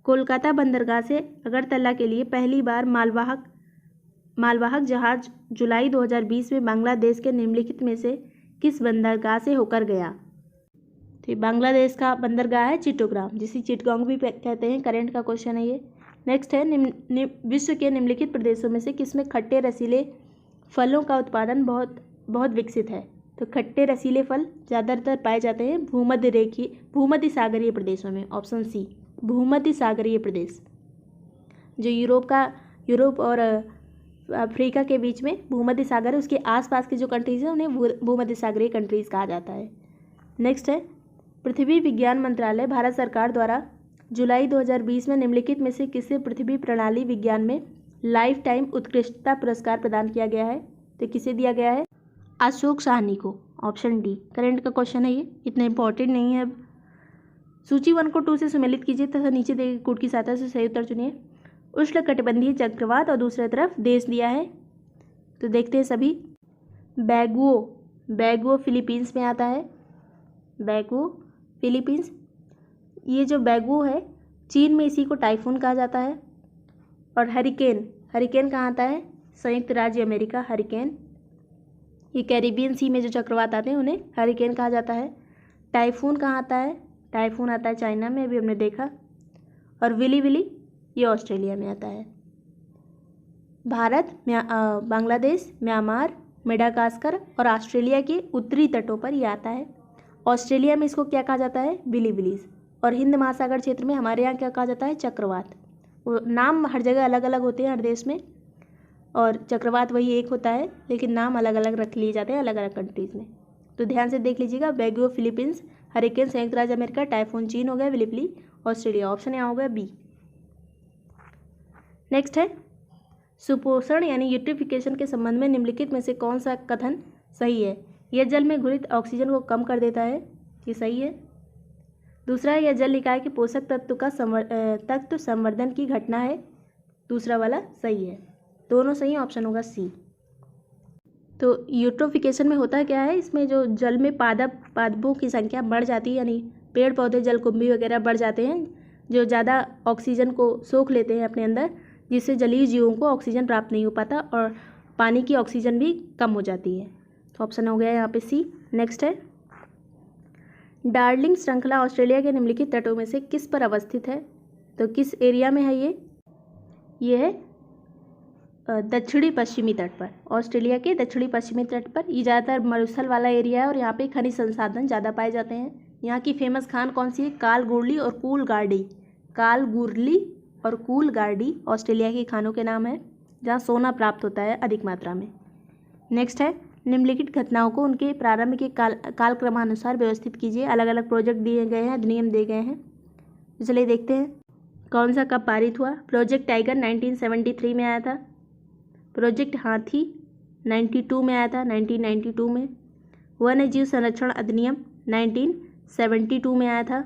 कोलकाता बंदरगाह से अगरतला के लिए पहली बार मालवाहक जहाज जुलाई 2020 में बांग्लादेश के निम्नलिखित में से किस बंदरगाह से होकर गया? तो बांग्लादेश का बंदरगाह है चिट्टोग्राम, जिसे चिटगांग भी कहते हैं। करंट का क्वेश्चन है ये। नेक्स्ट है, विश्व के निम्नलिखित प्रदेशों में से किसमें खट्टे रसीले फलों का उत्पादन बहुत विकसित है? तो खट्टे रसीले फल ज़्यादातर पाए जाते हैं भूमध्य सागरीय प्रदेशों में, ऑप्शन सी। भूमध्य सागरीय प्रदेश जो यूरोप और अफ्रीका के बीच में भूमध्य सागर है, उसके आसपास के जो कंट्रीज़ हैं उन्हें भूमध्य सागरीय कंट्रीज़ कहा जाता है। नेक्स्ट है, पृथ्वी विज्ञान मंत्रालय भारत सरकार द्वारा जुलाई 2020 में निम्नलिखित में से किसे पृथ्वी प्रणाली विज्ञान में लाइफ टाइम उत्कृष्टता पुरस्कार प्रदान किया गया है? तो किसे दिया गया है? अशोक साहनी को, ऑप्शन डी। करंट का क्वेश्चन है ये, इतना इंपॉर्टेंट नहीं है। अब सूची 1 को 2 से सुमेलित कीजिए तथा नीचे दिए गए कोड की सहायता से सही उत्तर चुनिए। उष्णकटिबंधीय चक्रवात और दूसरी तरफ देश दिया है, तो देखते हैं सभी। बैगुओ फिलीपींस में आता है, बैगुओ फिलीपींस। ये जो बैगुओ है चीन में इसी को टाइफून कहा जाता है। और हरिकेन, हरिकेन कहाँ आता है? संयुक्त राज्य अमेरिका। हरिकेन ये कैरिबियन सी में जो चक्रवात आते हैं उन्हें हरिकेन कहा जाता है। टाइफून कहाँ आता है? टाइफून आता है चाइना में, अभी हमने देखा। और विली विली ये ऑस्ट्रेलिया में आता है। भारत, बांग्लादेश, म्यांमार, मेडागास्कर और ऑस्ट्रेलिया के उत्तरी तटों पर ये आता है। ऑस्ट्रेलिया में इसको क्या कहा जाता है? Willy willies. और हिंद महासागर क्षेत्र में हमारे यहाँ क्या कहा जाता है? चक्रवात। नाम हर जगह अलग अलग होते हैं हर देश में, और चक्रवात वही एक होता है, लेकिन नाम अलग अलग रख लिए जाते हैं अलग अलग कंट्रीज़ में। तो ध्यान से देख लीजिएगा, बैगुओ फिलीपींस, हरिकेन संयुक्त राज्य अमेरिका, टाइफून चीन हो गया, विली विली ऑस्ट्रेलिया। ऑप्शन यहाँ हो गया बी। नेक्स्ट है सुपोषण यानी यूट्रिफिकेशन के संबंध में निम्नलिखित में से कौन सा कथन सही है? यह जल में घुलित ऑक्सीजन को कम कर देता है, ये सही है। दूसरा है यह जल निकाय के पोषक तत्व का तत्व संवर्धन की घटना है, दूसरा वाला सही है। दोनों सही, ऑप्शन होगा सी। तो यूट्रोफिकेशन में होता क्या है? इसमें जो जल में पादपों की संख्या बढ़ जाती है, यानी पेड़ पौधे जलकुंभी वगैरह बढ़ जाते हैं जो ज़्यादा ऑक्सीजन को सोख लेते हैं अपने अंदर, जिससे जलीय जीवों को ऑक्सीजन प्राप्त नहीं हो पाता और पानी की ऑक्सीजन भी कम हो जाती है। तो ऑप्शन हो गया यहाँ पे सी। नेक्स्ट है डार्लिंग श्रृंखला ऑस्ट्रेलिया के निम्नलिखित तटों में से किस पर अवस्थित है? तो किस एरिया में है ये है दक्षिणी पश्चिमी तट पर, ऑस्ट्रेलिया के दक्षिणी पश्चिमी तट पर। ये ज़्यादातर मरुस्थल वाला एरिया है और यहाँ पे खनिज संसाधन ज़्यादा पाए जाते हैं। यहाँ की फेमस खान कौन सी है? कालगुरली और कूलगार्डी। कालगुरली और कूलगार्डी ऑस्ट्रेलिया के खानों के नाम है जहाँ सोना प्राप्त होता है अधिक मात्रा में। नेक्स्ट है निम्नलिखित घटनाओं को उनके प्रारंभ के कालक्रमानुसार व्यवस्थित कीजिए। अलग अलग प्रोजेक्ट दिए गए हैं, अधिनियम दिए गए हैं, चलिए देखते हैं कौन सा कब पारित हुआ। प्रोजेक्ट टाइगर 1973 में आया था। प्रोजेक्ट हाथी 92 में आया था, 1992 में। वन्य जीव संरक्षण अधिनियम 1972 में आया था।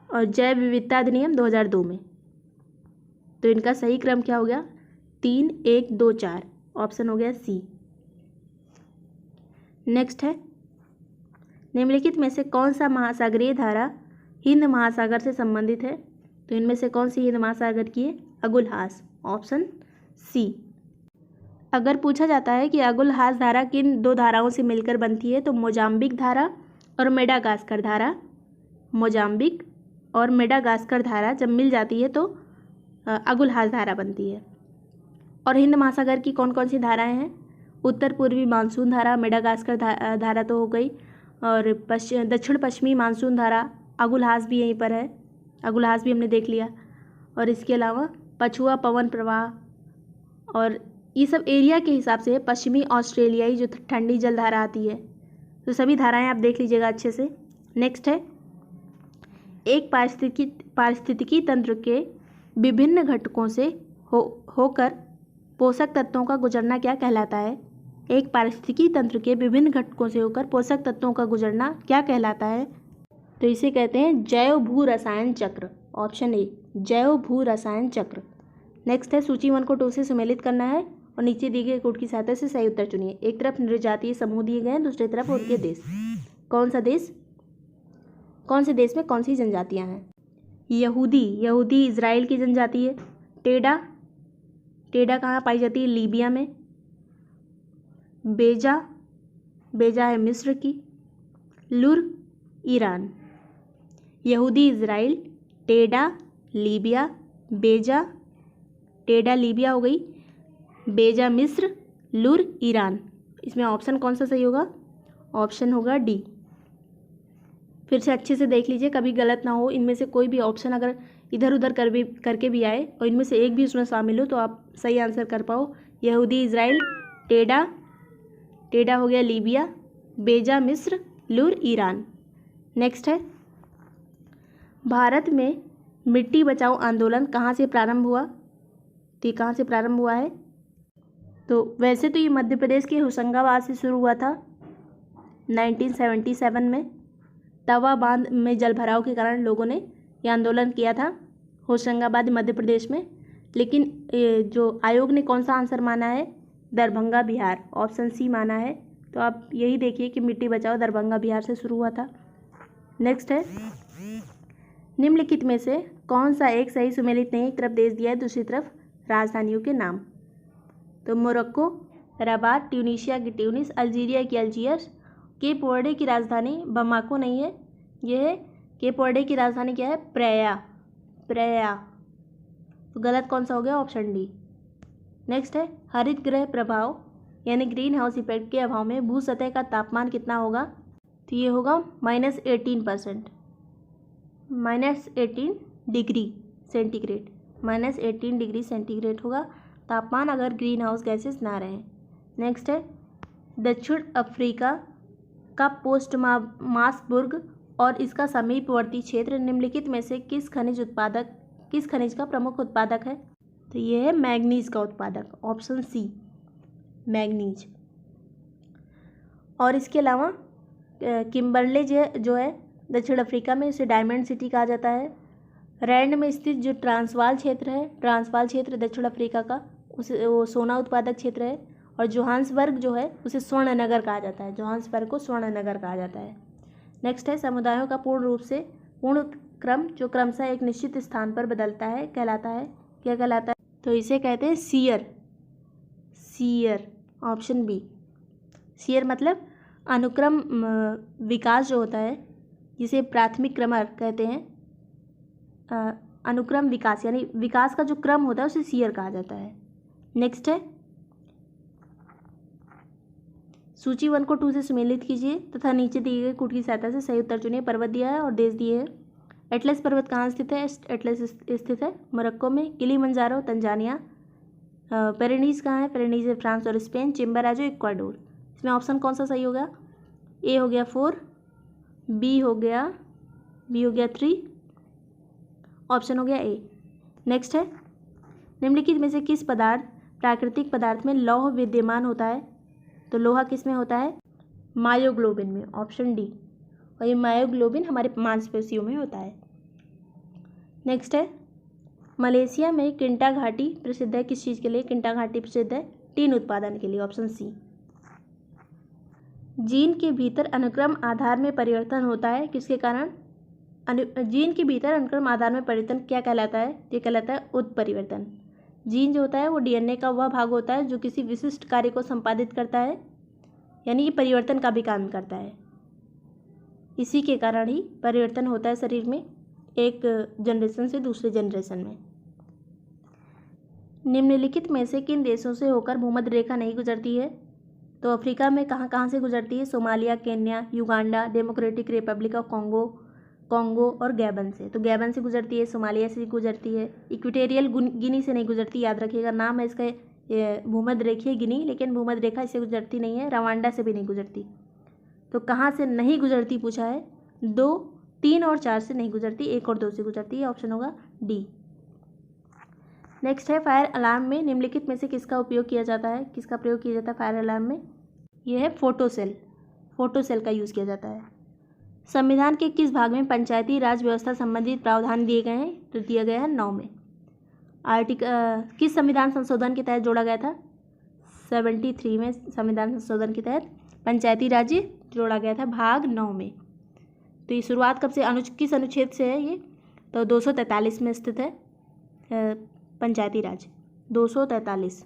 और जैव विविधता अधिनियम 2002 में। तो इनका सही क्रम क्या हो गया? 3, 1, 2, 4, ऑप्शन हो गया सी। नेक्स्ट है निम्नलिखित में से कौन सा महासागरीय धारा हिंद महासागर से संबंधित है? तो इनमें से कौन सी हिंद महासागर की है? Agulhas, option C. अगर पूछा जाता है कि अगुलहास धारा किन दो धाराओं से मिलकर बनती है, तो मोजाम्बिक धारा और मेडागास्कर धारा। मोजाम्बिक और मेडागास्कर धारा जब मिल जाती है तो अगुलहास धारा बनती है। और हिंद महासागर की कौन कौन सी धाराएं हैं? उत्तर पूर्वी मानसून धारा, मेडागास्कर धारा तो हो गई, और दक्षिण पश्चिमी मानसून धारा, अगुलहास भी यहीं पर है, अगुलहास भी हमने देख लिया। और इसके अलावा पछुआ पवन प्रवाह, और ये सब एरिया के हिसाब से पश्चिमी ऑस्ट्रेलियाई जो ठंडी जलधारा आती है। तो सभी धाराएं आप देख लीजिएगा अच्छे से। नेक्स्ट है एक पारिस्थितिकी तंत्र के विभिन्न घटकों से होकर पोषक तत्वों का गुजरना क्या कहलाता है? एक पारिस्थितिकी तंत्र के विभिन्न घटकों से होकर पोषक तत्वों का गुजरना क्या कहलाता है? तो इसे कहते हैं जैव भू रसायन चक्र, ऑप्शन ए, जैव भू रसायन चक्र। नेक्स्ट है सूची 1 को 2 से सुमेलित करना है और नीचे दिए गए कोड की सहायता से सही उत्तर चुनिए। एक तरफ नृजातीय समूह दिए गए हैं, दूसरी तरफ उनके देश। कौन सा देश, कौन से देश में कौन सी जनजातियां हैं? यहूदी इजराइल की जनजाति है। टेडा कहाँ पाई जाती है? लीबिया में। बेजा है मिस्र की। लुर ईरान। यहूदी इजराइल, टेडा लीबिया, बेजा, टेडा लीबिया हो गई, बेजा मिस्र, लुर ईरान। इसमें ऑप्शन कौन सा सही होगा? ऑप्शन होगा डी। फिर से अच्छे से देख लीजिए, कभी गलत ना हो। इनमें से कोई भी ऑप्शन अगर इधर उधर करके भी आए और इनमें से एक भी उसमें शामिल हो तो आप सही आंसर कर पाओ। यहूदी इजराइल, टेडा हो गया लीबिया, बेजा मिस्र, लुर ईरान। नेक्स्ट है भारत में मिट्टी बचाओ आंदोलन कहाँ से प्रारंभ हुआ? तो ये कहाँ से प्रारंभ हुआ है? तो वैसे तो ये मध्य प्रदेश के होशंगाबाद से शुरू हुआ था 1977 में। तवा बांध में जलभराव के कारण लोगों ने यह आंदोलन किया था होशंगाबाद मध्य प्रदेश में। लेकिन जो आयोग ने कौन सा आंसर माना है? दरभंगा बिहार, ऑप्शन सी माना है। तो आप यही देखिए कि मिट्टी बचाओ दरभंगा बिहार से शुरू हुआ था। नेक्स्ट है निम्नलिखित में से कौन सा एक सही सुमेलित नहीं, एक तरफ देश दिया है, दूसरी तरफ राजधानियों के नाम। तो मोरक्को, रबात, ट्यूनीशिया की ट्यूनिस, अल्जीरिया की अल्जीयर्स। केप वर्डे की राजधानी बमाको नहीं है, यह है केप वर्डे की राजधानी क्या है, प्रेया। प्रेया। तो गलत कौन सा हो गया, ऑप्शन डी। नेक्स्ट है हरित गृह प्रभाव यानी ग्रीन हाउस इफेक्ट के अभाव में भू सतह का तापमान कितना होगा। तो ये होगा -18%, -18 डिग्री सेंटीग्रेड, -18 डिग्री सेंटीग्रेड होगा तापमान अगर ग्रीन हाउस गैसेस ना रहें। नेक्स्ट है दक्षिण अफ्रीका का पोस्ट मासबुर्ग और इसका समीपवर्ती क्षेत्र निम्नलिखित में से किस खनिज का प्रमुख उत्पादक है। तो ये है मैग्नीज का उत्पादक, ऑप्शन सी मैग्नीज। और इसके अलावा किम्बरले जो है दक्षिण अफ्रीका में, उसे डायमंड सिटी कहा जाता है। रैंड में स्थित जो ट्रांसवाल क्षेत्र है, ट्रांसवाल क्षेत्र दक्षिण अफ्रीका का, उसे वो सोना उत्पादक क्षेत्र है। और जोहान्सबर्ग जो है उसे स्वर्ण नगर कहा जाता है, जोहान्सबर्ग को स्वर्ण नगर कहा जाता है। नेक्स्ट है समुदायों का पूर्ण क्रम जो क्रमशः एक निश्चित स्थान पर बदलता है कहलाता है, क्या कहलाता है। तो इसे कहते हैं sere. Sere, option B. Sere मतलब अनुक्रम विकास जो होता है, जिसे प्राथमिक क्रमर कहते हैं। अनुक्रम विकास यानी विकास का जो क्रम होता है उसे सीयर कहा जाता है। नेक्स्ट है सूची 1 को 2 से सुमेलित कीजिए तथा नीचे दिए गए कूट की सहायता से सही उत्तर चुनिए। पर्वत दिया है और देश दिए हैं। एटलस पर्वत कहाँ स्थित है। एटलस स्थित है मोरक्को में। Kilimanjaro Tanzania. पेरेनीज कहाँ है। पेरेनीज है फ्रांस और स्पेन। चिम्बराजो इक्वाडोर। इसमें ऑप्शन कौन सा सही होगा। ए हो गया 4, बी हो गया 3, ऑप्शन हो गया ए। नेक्स्ट है निम्नलिखित में से किस प्राकृतिक पदार्थ में लौह विद्यमान होता है। तो लोहा किस में होता है, मायोग्लोबिन में, ऑप्शन डी। और ये मायोग्लोबिन हमारे मांसपेशियों में होता है। नेक्स्ट है मलेशिया में किंटा घाटी प्रसिद्ध है, किस चीज़ के लिए किंटा घाटी प्रसिद्ध है, टीन उत्पादन के लिए, ऑप्शन सी। जीन के भीतर अनुक्रम आधार में परिवर्तन होता है, किसके कारण, जीन के भीतर अनुक्रम आधार में परिवर्तन क्या कहलाता है, ये कहलाता है उत्परिवर्तन। जीन जो होता है वो डीएनए का वह भाग होता है जो किसी विशिष्ट कार्य को संपादित करता है, यानी कि परिवर्तन का भी काम करता है। इसी के कारण ही परिवर्तन होता है शरीर में एक जनरेशन से दूसरे जनरेशन में। निम्नलिखित में से किन देशों से होकर भूमध्य रेखा नहीं गुजरती है। तो अफ्रीका में कहाँ कहाँ से गुजरती है, Somalia, Kenya, Uganda, democratic Republic of Congo और गैबन से। तो गैबन से गुजरती है, सोमालिया से गुजरती है। इक्वेटोरियल गिनी से नहीं गुजरती, याद रखिएगा, नाम है इसका भूमध्य रेखीय गिनी, लेकिन भूमध्य रेखा इससे गुजरती नहीं है। रवांडा से भी नहीं गुजरती। तो कहाँ से नहीं गुजरती पूछा है, 2, 3 और 4 से नहीं गुजरती, 1 और 2 से गुजरती है, ऑप्शन होगा डी। नेक्स्ट है फायर अलार्म में निम्नलिखित में से किसका उपयोग किया जाता है, किसका प्रयोग किया जाता है फायर अलार्म में, यह है फोटोसेल का यूज़ किया जाता है। संविधान के किस भाग में पंचायती राज व्यवस्था संबंधित प्रावधान दिए गए हैं, तो दिया गया है 9 में। किस संविधान संशोधन के तहत जोड़ा गया था, 73 में संविधान संशोधन के तहत पंचायती राज जोड़ा गया था भाग 9 में। तो ये शुरुआत कब से, किस अनुच्छेद से है ये, तो 243 में स्थित है पंचायती राज, 243।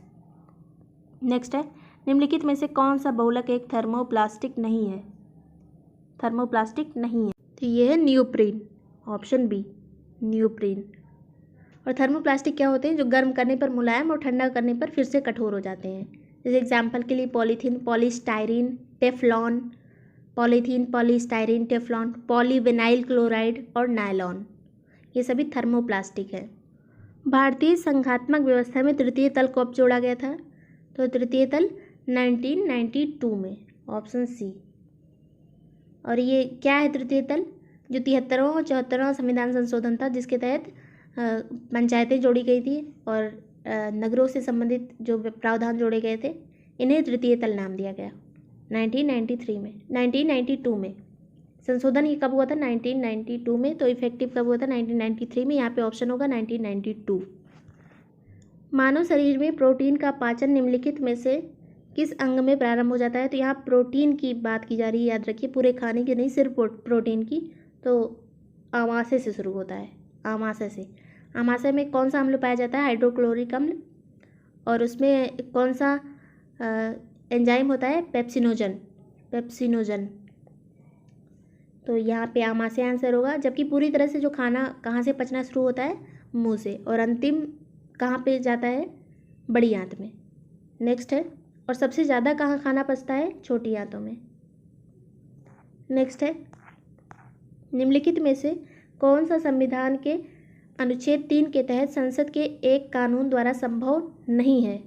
नेक्स्ट है निम्नलिखित में से कौन सा बहुलक एक थर्मोप्लास्टिक नहीं है, थर्मोप्लास्टिक नहीं है, तो ये है नियोप्रीन, ऑप्शन बी नियोप्रीन। और थर्मोप्लास्टिक क्या होते हैं, जो गर्म करने पर मुलायम और ठंडा करने पर फिर से कठोर हो जाते हैं। जैसे एग्जाम्पल के लिए polythene, polystyrene, Teflon, polythene, polystyrene, Teflon, polyvinyl chloride और नायलॉन, ये सभी थर्मोप्लास्टिक है। भारतीय संघात्मक व्यवस्था में तृतीय तल कब जोड़ा गया था, तो तृतीय तल 1992 में, ऑप्शन सी। और ये क्या है तृतीय तल, जो 73वां और 74वां संविधान संशोधन था जिसके तहत पंचायतें जोड़ी गई थी और नगरों से संबंधित जो प्रावधान जोड़े गए थे, इन्हें तृतीय तल नाम दिया गया 1992 में। संशोधन ये कब हुआ था, 1992 में। तो इफेक्टिव कब हुआ था, 1993 में। यहाँ पे ऑप्शन होगा 1992। मानव शरीर में प्रोटीन का पाचन निम्नलिखित में से किस अंग में प्रारंभ हो जाता है। तो यहाँ प्रोटीन की बात की जा रही है, याद रखिए, पूरे खाने की नहीं, सिर्फ प्रोटीन की। तो आमाशय से शुरू होता है, आमाशय से। आमाशय में कौन सा अम्ल पाया जाता है? हाइड्रोक्लोरिक अम्ल। और उसमें कौन सा एंजाइम होता है? Pepsinogen, pepsinogen. तो यहाँ पे आमाशय आंसर होगा। जबकि पूरी तरह से जो खाना कहाँ से पचना शुरू होता है? मुंह से। और अंतिम कहाँ पे जाता है? बड़ी आंत में। नेक्स्ट है, और सबसे ज़्यादा कहाँ खाना पचता है? छोटी आंतों में। नेक्स्ट है, निम्नलिखित में से कौन सा संविधान के अनुच्छेद 3 के तहत संसद के एक कानून द्वारा संभव नहीं है?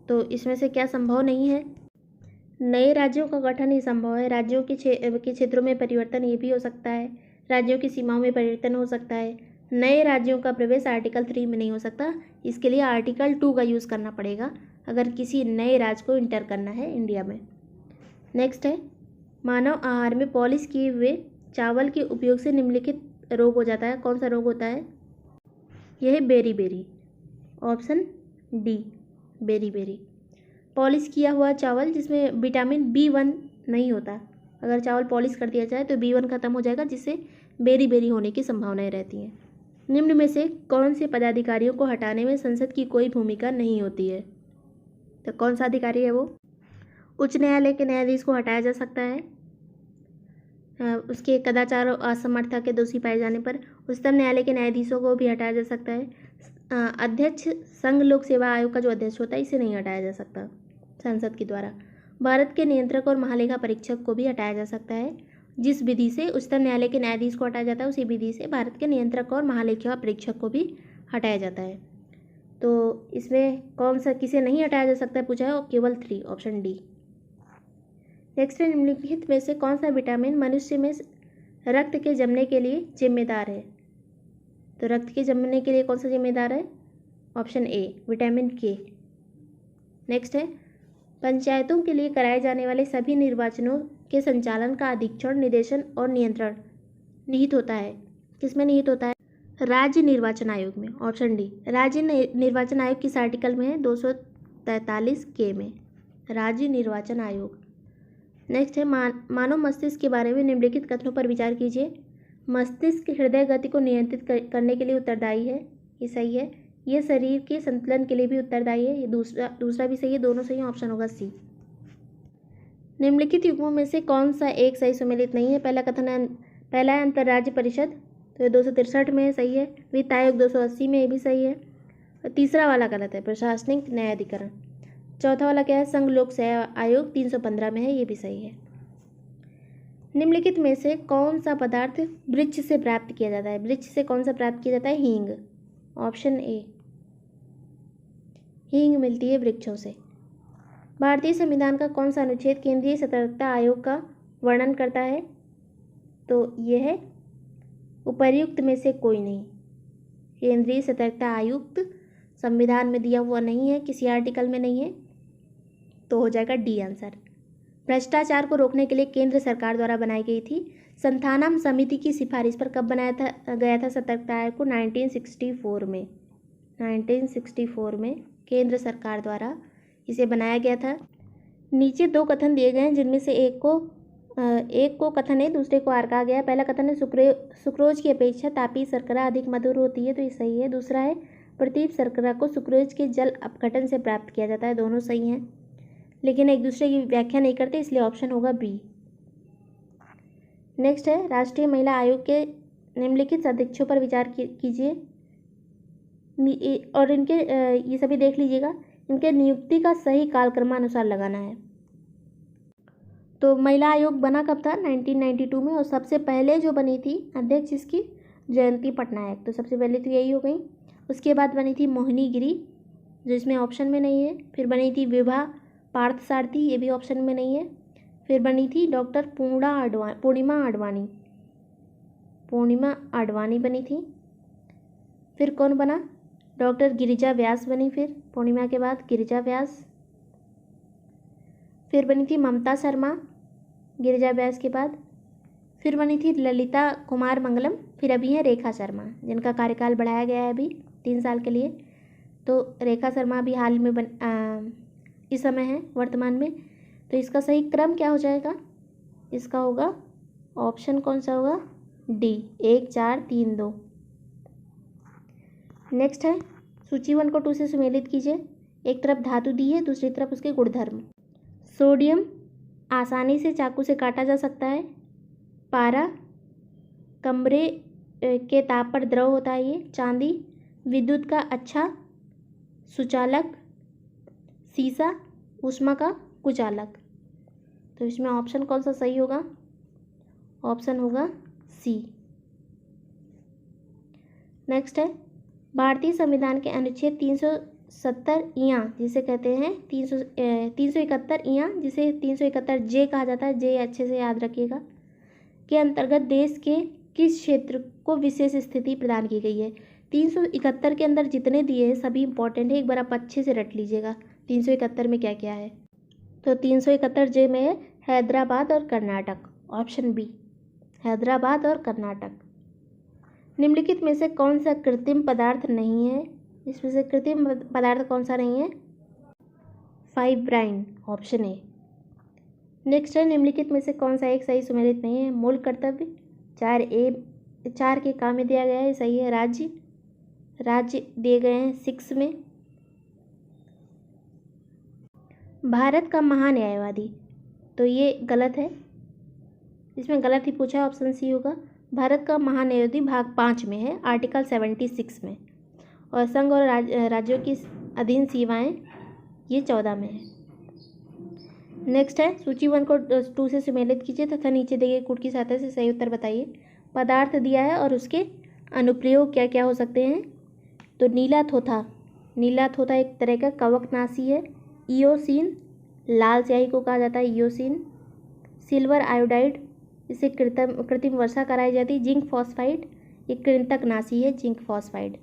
तो इसमें से क्या संभव नहीं है? नए राज्यों का गठन ही संभव है। राज्यों के क्षेत्रों में परिवर्तन ये भी हो सकता है, राज्यों की सीमाओं में परिवर्तन हो सकता है। नए राज्यों का प्रवेश आर्टिकल 3 में नहीं हो सकता, इसके लिए आर्टिकल 2 का यूज़ करना पड़ेगा अगर किसी नए राज्य को इंटर करना है इंडिया में। नेक्स्ट है, मानव आहार में पॉलिश किए हुए चावल के उपयोग से निम्नलिखित रोग हो जाता है। कौन सा रोग होता है? यह है beri, option D, beri. Polish किया हुआ चावल जिसमें विटामिन B1 नहीं होता, अगर चावल पॉलिश कर दिया जाए तो B1 खत्म हो जाएगा, जिससे बेरी होने की संभावनाएं रहती हैं। निम्न में से कौन से पदाधिकारियों को हटाने में संसद की कोई भूमिका नहीं होती है? तो कौन सा अधिकारी है वो? उच्च न्यायालय के न्यायाधीश को हटाया जा सकता है उसके कदाचार और असमर्थता के दोषी पाए जाने पर। उच्चतम न्यायालय के न्यायाधीशों को भी हटाया जा सकता है। अध्यक्ष संघ लोक सेवा आयोग का जो अध्यक्ष होता है इसे नहीं हटाया जा सकता संसद के द्वारा। भारत के नियंत्रक और महालेखा परीक्षक को भी हटाया जा सकता है। जिस विधि से उच्चतम न्यायालय के न्यायाधीश को हटाया जाता है उसी विधि से भारत के नियंत्रक और महालेखा परीक्षक को भी हटाया जाता है। तो इसमें कौन सा किसे नहीं हटाया जा सकता है पूछा है, और केवल 3, ऑप्शन डी। नेक्स्ट है, निम्नलिखित में से कौन सा विटामिन मनुष्य में रक्त के जमने के लिए जिम्मेदार है? तो रक्त के जमने के लिए कौन सा जिम्मेदार है? ऑप्शन ए, विटामिन के। नेक्स्ट है, पंचायतों के लिए कराए जाने वाले सभी निर्वाचनों के संचालन का अधीक्षण, निर्देशन और नियंत्रण निहित होता है। किसमें निहित होता है? राज्य निर्वाचन आयोग में, ऑप्शन डी। राज्य निर्वाचन आयोग किस आर्टिकल में है? 243 के में, राज्य निर्वाचन आयोग। नेक्स्ट है, मानव मस्तिष्क के बारे में निम्नलिखित कथनों पर विचार कीजिए। मस्तिष्क हृदय गति को नियंत्रित करने के लिए उत्तरदायी है, ये सही है। यह शरीर के संतुलन के लिए भी उत्तरदायी है, ये दूसरा भी सही है, दोनों सही है, ऑप्शन होगा सी। निम्नलिखित युग्मों में से कौन सा एक सही सुमेलित नहीं है? पहला है अंतर्राज्य परिषद, तो ये 263 में सही है। वित्त आयोग 280 में, ये भी सही है। और तीसरा वाला गलत है, प्रशासनिक न्यायाधिकरण। चौथा वाला क्या है? संघ लोक सेवा आयोग 315 में है, ये भी सही है। निम्नलिखित में से कौन सा पदार्थ वृक्ष से प्राप्त किया जाता है? वृक्ष से कौन सा प्राप्त किया जाता है? हींग, ऑप्शन ए, हींग मिलती है वृक्षों से। भारतीय संविधान का कौन सा अनुच्छेद केंद्रीय सतर्कता आयोग का वर्णन करता है? तो यह है उपर्युक्त में से कोई नहीं। केंद्रीय सतर्कता आयुक्त संविधान में दिया हुआ नहीं है, किसी आर्टिकल में नहीं है, तो हो जाएगा डी आंसर। भ्रष्टाचार को रोकने के लिए केंद्र सरकार द्वारा बनाई गई थी। संथानम समिति की सिफारिश पर कब बनाया गया था सतर्कता आयोग को? 1964 में। 1964 में केंद्र सरकार द्वारा इसे बनाया गया था। नीचे 2 कथन दिए गए हैं, जिनमें से एक को कथन है, दूसरे को आर कहा गया है। पहला कथन है, सुक्रोज की अपेक्षा तापीय शर्करा अधिक मधुर होती है, तो ये सही है। दूसरा है, प्रतीप शर्करा को सुक्रोज के जल अपघटन से प्राप्त किया जाता है, दोनों सही हैं, लेकिन एक दूसरे की व्याख्या नहीं करते, इसलिए ऑप्शन होगा बी। नेक्स्ट है, राष्ट्रीय महिला आयोग के निम्नलिखित अध्यक्षों पर विचार कीजिए और इनके ये सभी देख लीजिएगा। इनके नियुक्ति का सही कालक्रमानुसार लगाना है। तो महिला आयोग बना कब था? 1992 में। और सबसे पहले जो बनी थी अध्यक्ष इसकी, जयंती पटनायक, तो सबसे पहले तो यही हो गई। उसके बाद बनी थी मोहिनी गिरी, जो इसमें ऑप्शन में नहीं है। फिर बनी थी विभा पार्थसारथी, ये भी ऑप्शन में नहीं है। फिर बनी थी डॉक्टर पूर्णिमा आडवाणी बनी थी। फिर कौन बना? डॉक्टर गिरिजा व्यास बनी। फिर पूर्णिमा के बाद गिरिजा व्यास। फिर बनी थी ममता शर्मा गिरिजा व्यास के बाद। फिर बनी थी ललिता कुमार मंगलम। फिर अभी है रेखा शर्मा, जिनका कार्यकाल बढ़ाया गया है अभी 3 साल के लिए। तो रेखा शर्मा अभी हाल में इस समय है वर्तमान में। तो इसका सही क्रम क्या हो जाएगा? इसका होगा ऑप्शन कौन सा होगा? डी 1 4 3 2। नेक्स्ट है सूची 1 को 2 से सुमेलित कीजिए। एक तरफ धातु दी है, दूसरी तरफ उसके गुणधर्म। सोडियम आसानी से चाकू से काटा जा सकता है। पारा कमरे के ताप पर द्रव होता है ये। चांदी विद्युत का अच्छा सुचालक। सीसा ऊष्मा का कुचालक। तो इसमें ऑप्शन कौन सा सही होगा? ऑप्शन होगा सी। नेक्स्ट है भारतीय संविधान के अनुच्छेद 370 इयां जिसे कहते हैं 371 इयां जिसे 371 जे कहा जाता है, जे अच्छे से याद रखिएगा, के अंतर्गत देश के किस क्षेत्र को विशेष स्थिति प्रदान की गई है। 371 के अंदर जितने दिए हैं सभी इंपॉर्टेंट है, एक बार आप अच्छे से रट लीजिएगा 371 में क्या क्या है। तो 371 जे में है हैदराबाद और कर्नाटक, ऑप्शन बी हैदराबाद और कर्नाटक। निम्नलिखित में से कौन सा कृत्रिम पदार्थ नहीं है? इसमें से कृत्रिम पदार्थ कौन सा नहीं है? फाइब्राइन, ऑप्शन ए। नेक्स्ट है निम्नलिखित में से कौन सा एक सही सुमेलित नहीं है? मूल कर्तव्य 4 के काम में दिया गया है, सही है। राज्य दिए गए हैं 6 में। भारत का महान्यायवादी, तो ये गलत है, इसमें गलत ही पूछा, ऑप्शन सी होगा। भारत का महान्यायवादी भाग 5 में है, आर्टिकल 76 में। और संघ और राज्यों की अधीन सेवाएं ये 14 में है। नेक्स्ट है सूची 1 को 2 से सुमेलित कीजिए तथा नीचे दिए गए कूट की सहायता से सही उत्तर बताइए। पदार्थ दिया है और उसके अनुप्रयोग क्या क्या हो सकते हैं। तो नीला थोथा एक तरह का कवकनाशी है। इयोसिन लाल स्याही को कहा जाता है इयोसिन। सिल्वर आयोडाइड, इससे कृत्रिम वर्षा कराई जाती है। जिंक फॉस्फाइड ये कृंतकनाशी है, जिंक फॉस्फाइड।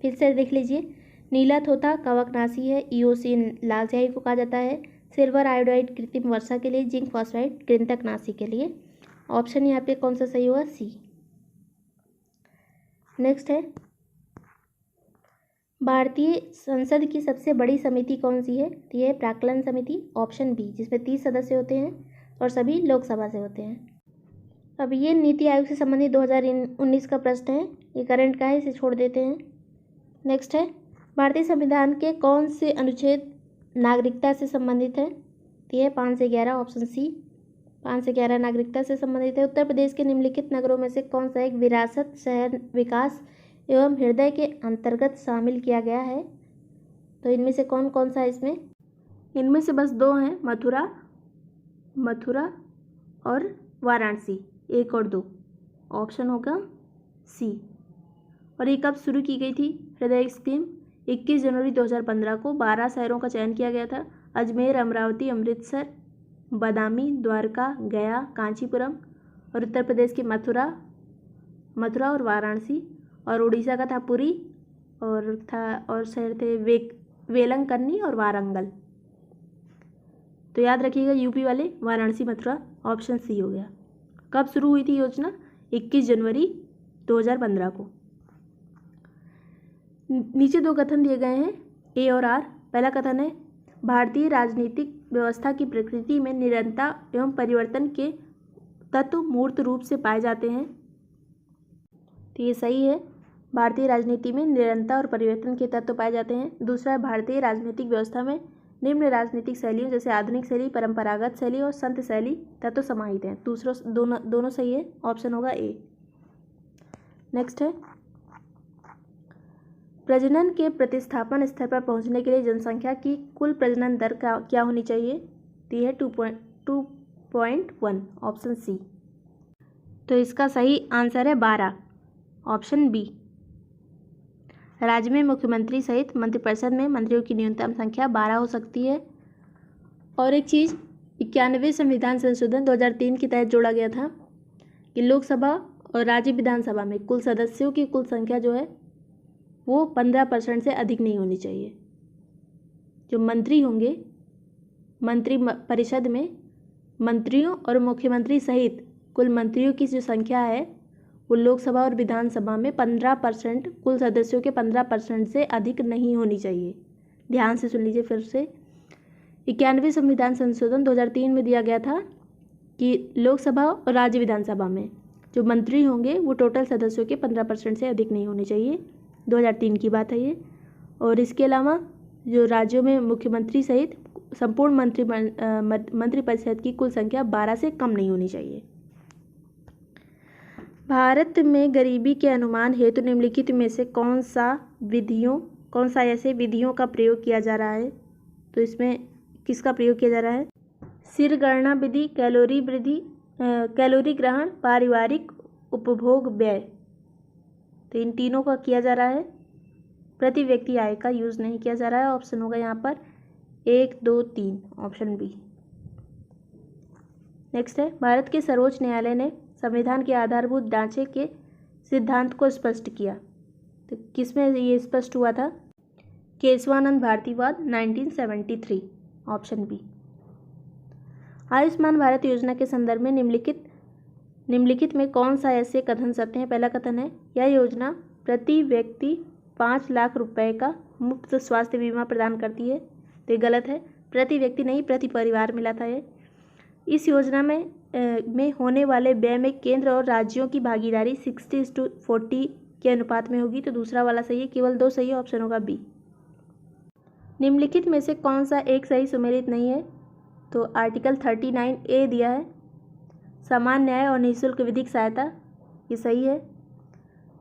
फिर से देख लीजिए, नीला थोथा कवकनाशी है, इयोसिन लाल स्याही को कहा जाता है, सिल्वर आयोडाइड कृत्रिम वर्षा के लिए, जिंक फॉस्फाइड कृंतकनाशी के लिए। ऑप्शन यहाँ पे कौन सा सही होगा? सी। नेक्स्ट है भारतीय संसद की सबसे बड़ी समिति कौन सी है? तो यह है प्राक्कलन समिति, ऑप्शन बी, जिसमें 30 सदस्य होते हैं और सभी लोकसभा से होते हैं। अब ये नीति आयोग से संबंधित 2019 का प्रश्न है, ये करंट का है, इसे छोड़ देते हैं। नेक्स्ट है भारतीय संविधान के कौन से अनुच्छेद नागरिकता से संबंधित है? तो यह 5 से 11, ऑप्शन सी 5 से 11 नागरिकता से संबंधित है। उत्तर प्रदेश के निम्नलिखित नगरों में से कौन सा एक विरासत शहर विकास एवं हृदय के अंतर्गत शामिल किया गया है? तो इनमें से कौन कौन सा है इसमें? इनमें से बस 2 हैं, मथुरा और वाराणसी, 1 और 2, ऑप्शन होगा सी। और ये कब शुरू की गई थी हृदय स्कीम? 21 जनवरी 2015 को 12 शहरों का चयन किया गया था। अजमेर, अमरावती, अमृतसर, बदामी, द्वारका, गया, कांचीपुरम। और उत्तर प्रदेश के मथुरा और वाराणसी। और उड़ीसा का था पुरी और शहर थे वेलंकन्नी और वारंगल। तो याद रखिएगा यूपी वाले वाराणसी, मथुरा, ऑप्शन सी हो गया। कब शुरू हुई थी योजना? 21 जनवरी 2015 को। नीचे 2 कथन दिए गए हैं, ए और आर। पहला कथन है भारतीय राजनीतिक व्यवस्था की प्रकृति में निरंतरता एवं परिवर्तन के तत्व मूर्त रूप से पाए जाते हैं। तो ये सही है, भारतीय राजनीति में निरंतरता और परिवर्तन के तत्व पाए जाते हैं। दूसरा है भारतीय राजनीतिक व्यवस्था में निम्न राजनीतिक शैलियों जैसे आधुनिक शैली, परंपरागत शैली और संत शैली तत्व समाहित हैं। दोनों सही है, ऑप्शन होगा ए। नेक्स्ट है प्रजनन के प्रतिस्थापन स्तर पर पहुंचने के लिए जनसंख्या की कुल प्रजनन दर क्या होनी चाहिए? तो यह 2.1, ऑप्शन सी। तो इसका सही आंसर है 12, ऑप्शन बी। राज्य में मुख्यमंत्री सहित मंत्रिपरिषद में मंत्रियों की न्यूनतम संख्या 12 हो सकती है। और एक चीज़ 91वें संविधान संशोधन 2003 के तहत जोड़ा गया था कि लोकसभा और राज्य विधानसभा में कुल सदस्यों की कुल संख्या जो है वो 15% से अधिक नहीं होनी चाहिए। जो मंत्री होंगे मंत्री परिषद में, मंत्रियों और मुख्यमंत्री सहित कुल मंत्रियों की जो संख्या है वो लोकसभा और विधानसभा में 15%, कुल सदस्यों के 15% से अधिक नहीं होनी चाहिए। ध्यान से सुन लीजिए फिर से। 91वें संविधान संशोधन 2003 में दिया गया था कि लोकसभा और राज्य विधानसभा में जो मंत्री होंगे वो टोटल सदस्यों के 15% से अधिक नहीं होने चाहिए। 2003 की बात है ये। और इसके अलावा जो राज्यों में मुख्यमंत्री सहित संपूर्ण मंत्रिपरिषद की कुल संख्या 12 से कम नहीं होनी चाहिए। भारत में गरीबी के अनुमान हेतु निम्नलिखित में से कौन सा ऐसे विधियों का प्रयोग किया जा रहा है? तो इसमें किसका प्रयोग किया जा रहा है? सिर गणना विधि, कैलोरी ग्रहण, पारिवारिक उपभोग व्यय। तो इन तीनों का किया जा रहा है। प्रति व्यक्ति आय का यूज़ नहीं किया जा रहा है। ऑप्शन होगा यहाँ पर 1, 2, 3, ऑप्शन बी। नेक्स्ट है, भारत के सर्वोच्च न्यायालय ने संविधान के आधारभूत ढांचे के सिद्धांत को स्पष्ट किया। तो किसमें ये स्पष्ट हुआ था? केशवानंद भारतीवाद 1973, ऑप्शन बी। आयुष्मान भारत योजना के संदर्भ में निम्नलिखित में कौन सा ऐसे कथन सत्य है? पहला कथन है, यह योजना प्रति व्यक्ति 5 लाख रुपए का मुफ्त स्वास्थ्य बीमा प्रदान करती है। तो ये गलत है, प्रति व्यक्ति नहीं, प्रति परिवार मिला था ये। इस योजना में होने वाले व्यय में केंद्र और राज्यों की भागीदारी 60:40 के अनुपात में होगी। तो दूसरा वाला सही है, केवल 2 सही है, ऑप्शन होगा बी। निम्नलिखित में से कौन सा एक सही सुमेलित नहीं है? तो आर्टिकल 39A दिया है, समान न्याय और निःशुल्क विधिक सहायता, ये सही है।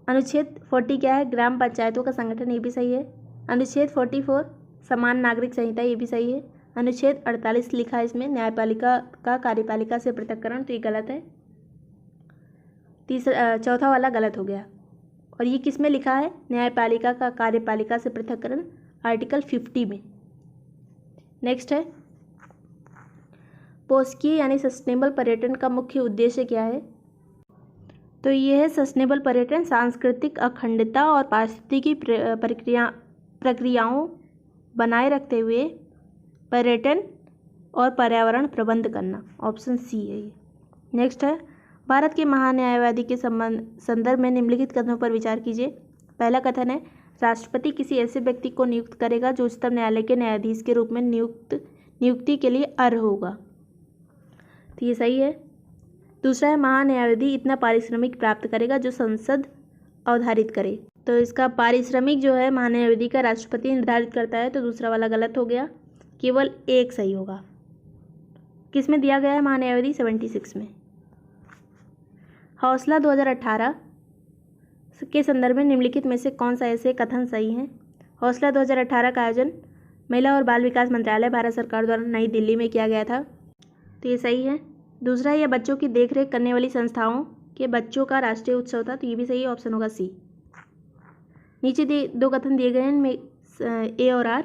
अनुच्छेद 40 क्या है? ग्राम पंचायतों का संगठन, ये भी सही है। अनुच्छेद 44 समान नागरिक संहिता, ये भी सही है। अनुच्छेद 48 लिखा है इसमें न्यायपालिका का कार्यपालिका से पृथक्करण, तो ये गलत है। चौथा वाला गलत हो गया। और ये किस में लिखा है? न्यायपालिका का कार्यपालिका से पृथक्करण, आर्टिकल 50 में। नेक्स्ट है, पोषकीय यानी सस्टेनेबल पर्यटन का मुख्य उद्देश्य क्या है? तो ये है सस्टेनेबल पर्यटन सांस्कृतिक अखंडता और पारिस्थितिकी प्रक्रियाओं बनाए रखते हुए पर्यटन और पर्यावरण प्रबंध करना, ऑप्शन सी है ये। नेक्स्ट है, भारत के महान्यायवादी के संदर्भ में निम्नलिखित कथनों पर विचार कीजिए। पहला कथन है, राष्ट्रपति किसी ऐसे व्यक्ति को नियुक्त करेगा जो उच्चतम न्यायालय के न्यायाधीश के रूप में नियुक्ति के लिए अर्ह होगा। तो ये सही है। दूसरा है, महान्यायाधीश इतना पारिश्रमिक प्राप्त करेगा जो संसद अवधारित करे। तो इसका पारिश्रमिक जो है महान्यायाधीश का राष्ट्रपति निर्धारित करता है, तो दूसरा वाला गलत हो गया, केवल एक सही होगा। किस में दिया गया है महान्यायाधीश? 76 में। हौसला 2018 के संदर्भ में निम्नलिखित में से कौन सा ऐसे कथन सही हैं? हौसला 2018 का आयोजन महिला और बाल विकास मंत्रालय भारत सरकार द्वारा नई दिल्ली में किया गया था, तो ये सही है। दूसरा, यह बच्चों की देखरेख करने वाली संस्थाओं के बच्चों का राष्ट्रीय उत्सव था, तो ये भी सही है, ऑप्शन होगा सी। नीचे 2 कथन दिए गए हैं इनमें ए और आर।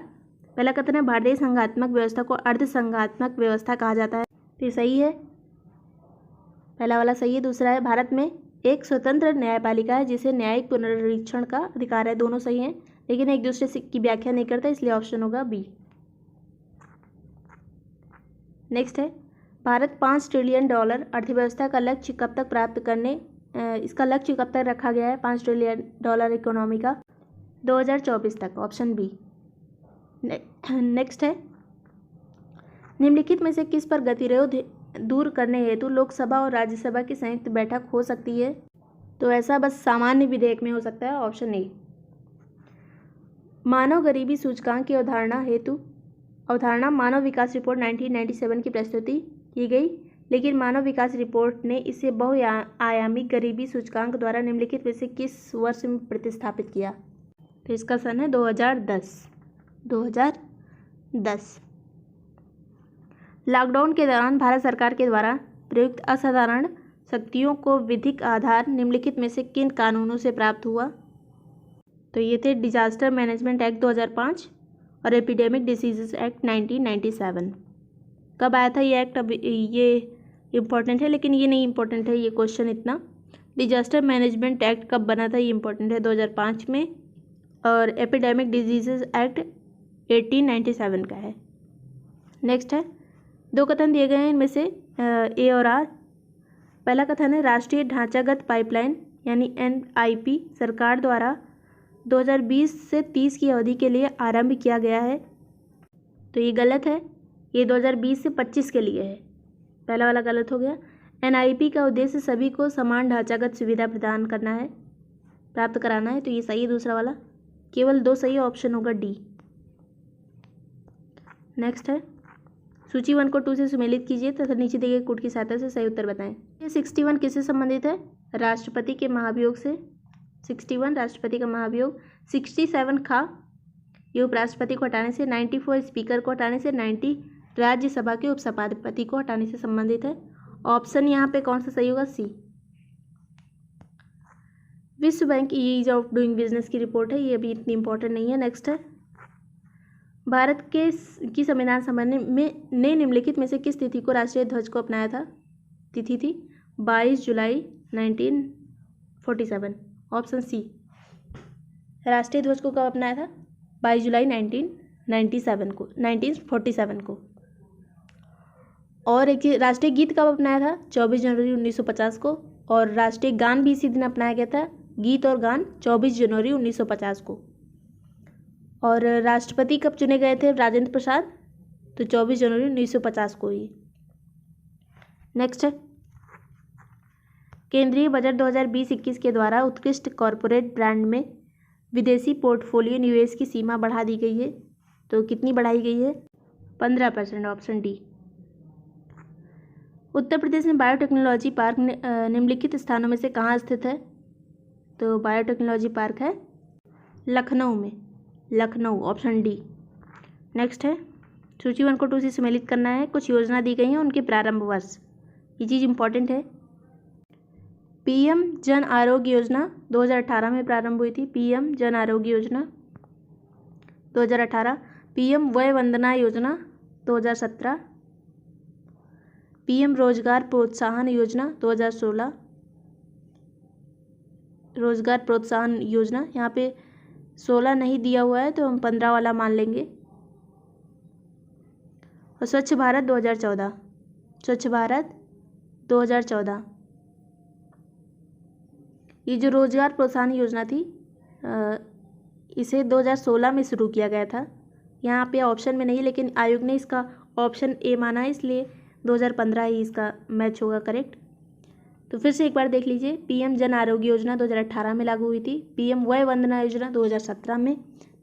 पहला कथन है, भारतीय संघात्मक व्यवस्था को अर्ध संघात्मक व्यवस्था कहा जाता है, तो ये सही है, पहला वाला सही है। दूसरा है, भारत में एक स्वतंत्र न्यायपालिका है जिसे न्यायिक पुनरीक्षण का अधिकार है, दोनों सही हैं, लेकिन एक दूसरे की व्याख्या नहीं करता, इसलिए ऑप्शन होगा बी। नेक्स्ट है, भारत $5 ट्रिलियन अर्थव्यवस्था का लक्ष्य कब तक प्राप्त करने, इसका लक्ष्य कब तक रखा गया है $5 ट्रिलियन इकोनॉमी का? 2024 तक, ऑप्शन बी। नेक्स्ट है, निम्नलिखित में से किस पर गतिरोध दूर करने हेतु लोकसभा और राज्यसभा की संयुक्त बैठक हो सकती है? तो ऐसा बस सामान्य विधेयक में हो सकता है, ऑप्शन ए। मानव गरीबी सूचकांक की अवधारणा मानव विकास रिपोर्ट 1997 की प्रस्तुति की गई, लेकिन मानव विकास रिपोर्ट ने इसे बहुआयामी गरीबी सूचकांक द्वारा निम्नलिखित में से किस वर्ष में प्रतिस्थापित किया? तो इसका सन है 2010। लॉकडाउन के दौरान भारत सरकार के द्वारा प्रयुक्त असाधारण शक्तियों को विधिक आधार निम्नलिखित में से किन कानूनों से प्राप्त हुआ? तो ये थे डिजास्टर मैनेजमेंट एक्ट 2005 और एपिडेमिक डिसीजेस एक्ट 1997। कब आया था ये एक्ट? अब ये इम्पोर्टेंट है, लेकिन ये नहीं इम्पोर्टेंट है ये क्वेश्चन इतना। डिजास्टर मैनेजमेंट एक्ट कब बना था ये इम्पोर्टेंट है, 2005 में, और एपिडेमिक डिजीजेस एक्ट 1897 का है। नेक्स्ट है, 2 कथन दिए गए हैं इनमें से ए और आर। पहला कथन है, राष्ट्रीय ढांचागत पाइपलाइन यानी NIP सरकार द्वारा 2020 से 30 की अवधि के लिए आरंभ किया गया है, तो ये गलत है, ये 2020 से 25 के लिए है, पहला वाला गलत हो गया। NIP का उद्देश्य सभी को समान ढांचागत सुविधा प्रदान करना है, प्राप्त कराना है। तो ये सही है दूसरा वाला, केवल 2 सही है, ऑप्शन होगा डी। नेक्स्ट है, सूची 1 को 2 से सुमेलित कीजिए तथा नीचे दिए गए कूट की सहायता से सही उत्तर बताएं। ये 61 किससे संबंधित है? राष्ट्रपति के महाभियोग से। 61 राष्ट्रपति का महाभियोग, 67 खा ये उपराष्ट्रपति को हटाने से, 94 स्पीकर को हटाने से, 90 राज्यसभा के उपसभापति को हटाने से संबंधित है। ऑप्शन यहाँ पे कौन सा सही होगा? सी। विश्व bank ease of doing business की रिपोर्ट है, ये अभी इतनी इंपॉर्टेंट नहीं है। नेक्स्ट है, भारत के की संविधान सभा ने निम्नलिखित में से किस तिथि को राष्ट्रीय ध्वज को अपनाया था? तिथि थी 22 जुलाई 1947, ऑप्शन सी। राष्ट्रीय ध्वज को कब अपनाया था? 22 जुलाई 1947 को। और एक राष्ट्रीय गीत कब अपनाया था? 24 जनवरी 1950 को। और राष्ट्रीय गान भी इसी दिन अपनाया गया था, गीत और गान 24 जनवरी 1950 को। और राष्ट्रपति कब चुने गए थे राजेंद्र प्रसाद? तो 24 जनवरी 1950 को ही। नेक्स्ट है, केंद्रीय बजट 2020-21 के द्वारा उत्कृष्ट कॉरपोरेट ब्रांड में विदेशी पोर्टफोलियो निवेश की सीमा बढ़ा दी गई है। तो कितनी बढ़ाई गई है? 15%, ऑप्शन डी। उत्तर प्रदेश में बायोटेक्नोलॉजी पार्क निम्नलिखित स्थानों में से कहाँ स्थित है? तो बायोटेक्नोलॉजी पार्क है लखनऊ में, लखनऊ, ऑप्शन डी। नेक्स्ट है, सूची 1 को 2 से सम्मिलित करना है। कुछ योजना दी गई हैं, उनके प्रारंभ वर्ष, ये चीज़ इंपॉर्टेंट है। PM जन आरोग्य योजना 2018 में प्रारंभ हुई थी, PM जन आरोग्य योजना 2018। PM वय वंदना योजना 2017। PM रोजगार प्रोत्साहन योजना 2016, रोजगार प्रोत्साहन योजना, यहाँ पे 16 नहीं दिया हुआ है तो हम 15 वाला मान लेंगे। और स्वच्छ भारत 2014, स्वच्छ भारत 2014, ये जो रोजगार प्रोत्साहन योजना थी इसे 2016 में शुरू किया गया था। यहाँ पे ऑप्शन में नहीं, लेकिन आयोग ने इसका ऑप्शन ए माना है, इसलिए 2015 ही इसका मैच होगा करेक्ट। तो फिर से एक बार देख लीजिए, PM जन आरोग्य योजना 2018 में लागू हुई थी, PM वय वंदना योजना 2017 में,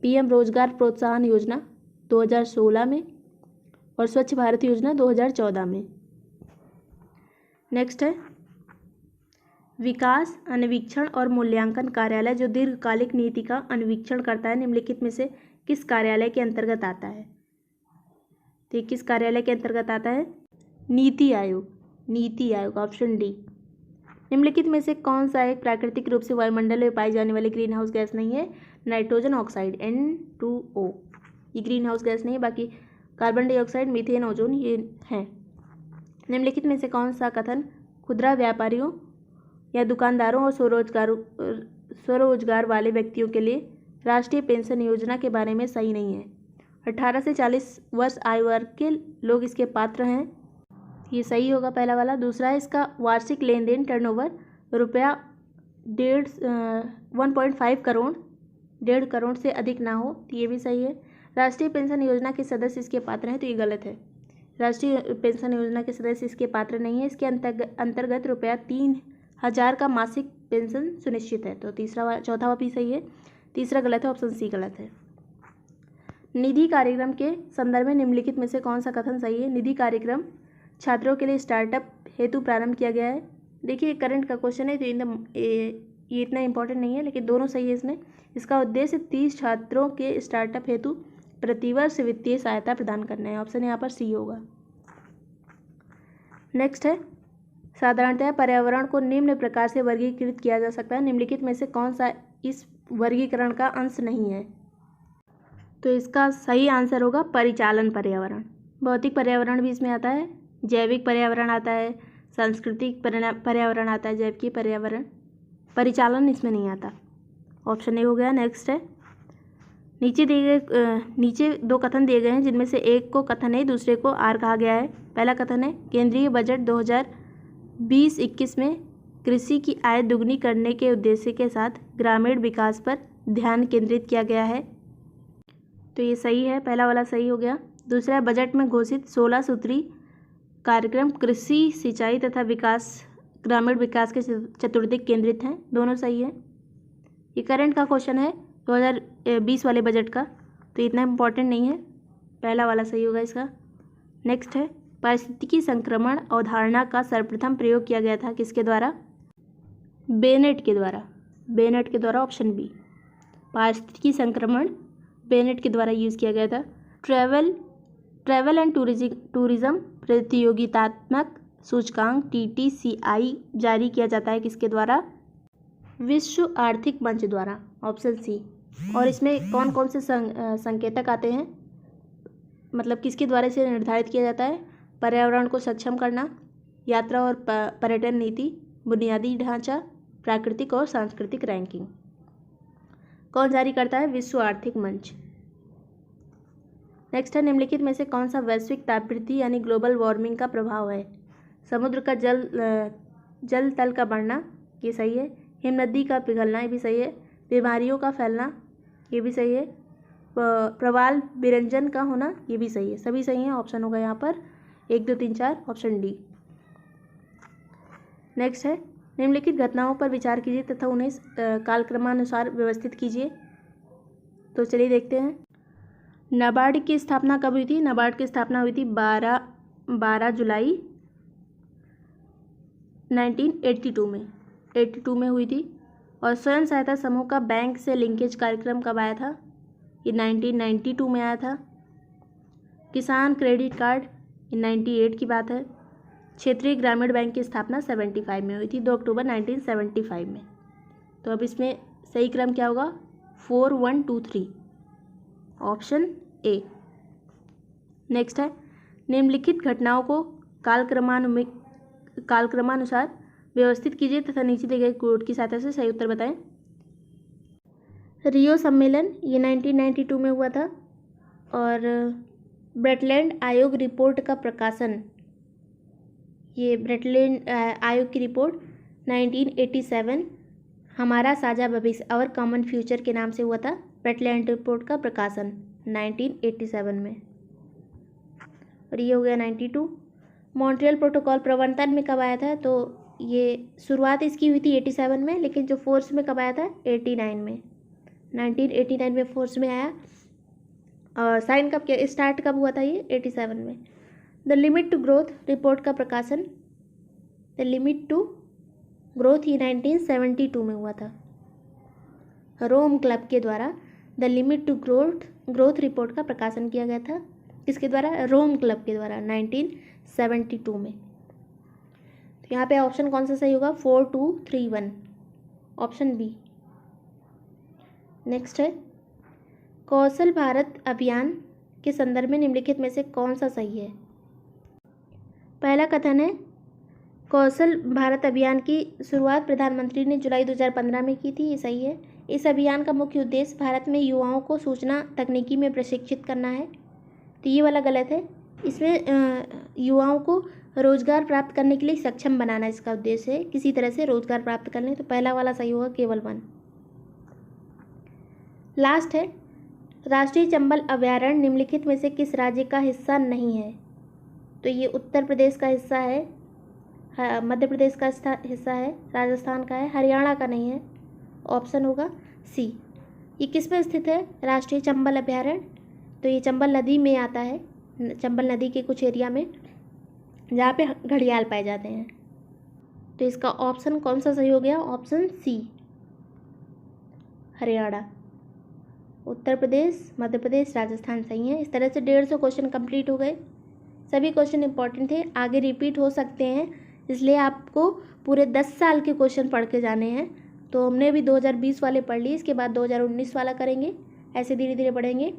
PM रोजगार प्रोत्साहन योजना 2016 में और स्वच्छ भारत योजना 2014 में। नेक्स्ट है, विकास अन्वीक्षण और मूल्यांकन कार्यालय जो दीर्घकालिक नीति का अन्वीक्षण करता है, निम्नलिखित में से किस कार्यालय के अंतर्गत आता है? तो किस कार्यालय के अंतर्गत आता है? नीति आयोग, नीति आयोग, ऑप्शन डी। निम्नलिखित में से कौन सा एक प्राकृतिक रूप से वायुमंडल में पाई जाने वाली ग्रीन हाउस गैस नहीं है? नाइट्रोजन ऑक्साइड N2O, ये ग्रीन हाउस गैस नहीं है, बाकी कार्बन डाइऑक्साइड, मीथेन, ओजोन ये हैं। निम्नलिखित में से कौन सा कथन खुदरा व्यापारियों या दुकानदारों और स्वरोजगार वाले व्यक्तियों के लिए राष्ट्रीय पेंशन योजना के बारे में सही नहीं है? 18 से 40 वर्ष आयु वर्ग के लोग इसके पात्र हैं, ये सही होगा पहला वाला। दूसरा है, इसका वार्षिक लेन देन टर्नओवर रुपया 1.5 करोड़, 1.5 करोड़ से अधिक ना हो, तो ये भी सही है। राष्ट्रीय पेंशन योजना के सदस्य इसके पात्र हैं, तो ये गलत है। राष्ट्रीय पेंशन योजना के सदस्य इसके पात्र नहीं है। इसके अंतर्गत रुपया 3000 का मासिक पेंशन सुनिश्चित है, तो चौथा भी सही है, तीसरा गलत है, ऑप्शन सी गलत है। निधि कार्यक्रम के संदर्भ में निम्नलिखित में से कौन सा कथन सही है? निधि कार्यक्रम छात्रों के लिए स्टार्टअप हेतु प्रारंभ किया गया है। देखिए करंट का क्वेश्चन है, तो ये इतना इंपॉर्टेंट नहीं है, लेकिन दोनों सही है इसमें। इसका उद्देश्य 30 छात्रों के स्टार्टअप हेतु प्रतिवर्ष वित्तीय सहायता प्रदान करना है, ऑप्शन यहाँ पर सी होगा। नेक्स्ट है, साधारणतः पर्यावरण को निम्न प्रकार से वर्गीकृत किया जा सकता है, निम्नलिखित में से कौन सा इस वर्गीकरण का अंश नहीं है? तो इसका सही आंसर होगा परिचालन पर्यावरण। भौतिक पर्यावरण भी इसमें आता है, जैविक पर्यावरण आता है, सांस्कृतिक पर्यावरण आता है, जैविक पर्यावरण, परिचालन इसमें नहीं आता, ऑप्शन ए हो गया। नेक्स्ट है, नीचे 2 कथन दिए गए हैं, जिनमें से एक को कथन ए, दूसरे को आर कहा गया है। पहला कथन है, केंद्रीय बजट 2020-21 में कृषि की आय दुगनी करने के उद्देश्य के साथ ग्रामीण विकास पर ध्यान केंद्रित किया गया है, तो ये सही है, पहला वाला सही हो गया। दूसरा, बजट में घोषित 16 सूत्री कार्यक्रम कृषि, सिंचाई तथा विकास, ग्रामीण विकास के चतुर्दिक केंद्रित हैं। दोनों सही है। ये करंट का क्वेश्चन है 2020 वाले बजट का, तो इतना इम्पोर्टेंट नहीं है, पहला वाला सही होगा इसका। नेक्स्ट है पारिस्थितिकी संक्रमण अवधारणा का सर्वप्रथम प्रयोग किया गया था किसके द्वारा? बेनेट के द्वारा। बेनेट के द्वारा, ऑप्शन बी। पारिस्थितिकी संक्रमण बेनेट के द्वारा यूज़ किया गया था। ट्रैवल एंड टूरिज्म प्रतियोगितात्मक सूचकांक TTCI जारी किया जाता है किसके द्वारा? विश्व आर्थिक मंच द्वारा, ऑप्शन सी। और इसमें कौन कौन से संकेतक आते हैं, मतलब किसके द्वारा इसे निर्धारित किया जाता है? पर्यावरण को सक्षम करना, यात्रा और पर्यटन नीति, बुनियादी ढांचा, प्राकृतिक और सांस्कृतिक रैंकिंग। कौन जारी करता है? विश्व आर्थिक मंच। नेक्स्ट है निम्नलिखित में से कौन सा वैश्विक तापवृद्धि यानी ग्लोबल वार्मिंग का प्रभाव है? समुद्र का जल तल का बढ़ना, ये सही है। हिमनदी का पिघलना, ये भी सही है। बीमारियों का फैलना, ये भी सही है। प्रवाल विरंजन का होना, ये भी सही है। सभी सही हैं, ऑप्शन होगा यहाँ पर 1, 2, 3, 4, ऑप्शन डी। नेक्स्ट है निम्नलिखित घटनाओं पर विचार कीजिए तथा उन्हें कालक्रमानुसार व्यवस्थित कीजिए। तो चलिए देखते हैं। नाबार्ड की स्थापना कब हुई थी? नाबार्ड की स्थापना हुई थी 12 जुलाई 1982 में हुई थी। और स्वयं सहायता समूह का बैंक से लिंकेज कार्यक्रम कब आया था? ये 1992 में आया था। किसान क्रेडिट कार्ड, ये 98 की बात है। क्षेत्रीय ग्रामीण बैंक की स्थापना 75 में हुई थी, 2 अक्टूबर 1975 में। तो अब इसमें सही क्रम क्या होगा? 4, 1, 2, 3, ऑप्शन ए। नेक्स्ट है निम्नलिखित घटनाओं को कालक्रमानुसार व्यवस्थित कीजिए तथा नीचे दिए गए कोड की सहायता से सही उत्तर बताएं। रियो सम्मेलन, ये 1992 में हुआ था। और ब्रेटलैंड आयोग रिपोर्ट का प्रकाशन, ये ब्रेटलैंड आयोग की रिपोर्ट 1987 हमारा साझा भविष्य, आवर कॉमन फ्यूचर के नाम से हुआ था। ब्रेटलैंड रिपोर्ट का प्रकाशन 1987 में। और ये हो गया 92। मॉन्ट्रियल प्रोटोकॉल प्रवर्तन में कब आया था? तो ये शुरुआत इसकी हुई थी 87 में, लेकिन जो फोर्स में कब आया था? 89 में। 1989 में फोर्स में आया। और साइन कब किया, स्टार्ट कब हुआ था? ये 87 में। The limit to growth report का प्रकाशन, द लिमिट टू ग्रोथ ये 1972 में हुआ था। रोम क्लब के द्वारा the limit to growth report का प्रकाशन किया गया था। किसके द्वारा? रोम क्लब के द्वारा 1972 में। तो यहाँ पे ऑप्शन कौन सा सही होगा? 4, 2, 3, 1, ऑप्शन बी। नेक्स्ट है कौशल भारत अभियान के संदर्भ में निम्नलिखित में से कौन सा सही है? पहला कथन है कौशल भारत अभियान की शुरुआत प्रधानमंत्री ने जुलाई 2015 में की थी, ये सही है। इस अभियान का मुख्य उद्देश्य भारत में युवाओं को सूचना तकनीकी में प्रशिक्षित करना है, तो ये वाला गलत है। इसमें युवाओं को रोजगार प्राप्त करने के लिए सक्षम बनाना इसका उद्देश्य है, किसी तरह से रोजगार प्राप्त करने, तो पहला वाला सही होगा, केवल 1। लास्ट है राष्ट्रीय चंबल अभयारण्य निम्नलिखित में से किस राज्य का हिस्सा नहीं है? तो ये उत्तर प्रदेश का हिस्सा है, मध्य प्रदेश का हिस्सा है, राजस्थान का है, हरियाणा का नहीं है, ऑप्शन होगा सी। ये किस में स्थित है राष्ट्रीय चंबल अभयारण्य? तो ये चंबल नदी में आता है, चंबल नदी के कुछ एरिया में जहाँ पे घड़ियाल पाए जाते हैं। तो इसका ऑप्शन कौन सा सही हो गया? Option C, Haryana. उत्तर प्रदेश, मध्य प्रदेश, राजस्थान सही है। इस तरह से 150 क्वेश्चन कंप्लीट हो गए। सभी क्वेश्चन इंपॉर्टेंट थे, आगे रिपीट हो सकते हैं, इसलिए आपको पूरे 10 साल के क्वेश्चन पढ़ के जाने हैं। तो हमने भी 2020 वाले पढ़ लिए, इसके बाद 2019 वाला करेंगे, ऐसे धीरे धीरे पढ़ेंगे।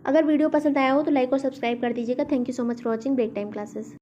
अगर वीडियो पसंद आया हो तो लाइक और सब्सक्राइब कर दीजिएगा। Thank you so much for watching break time classes.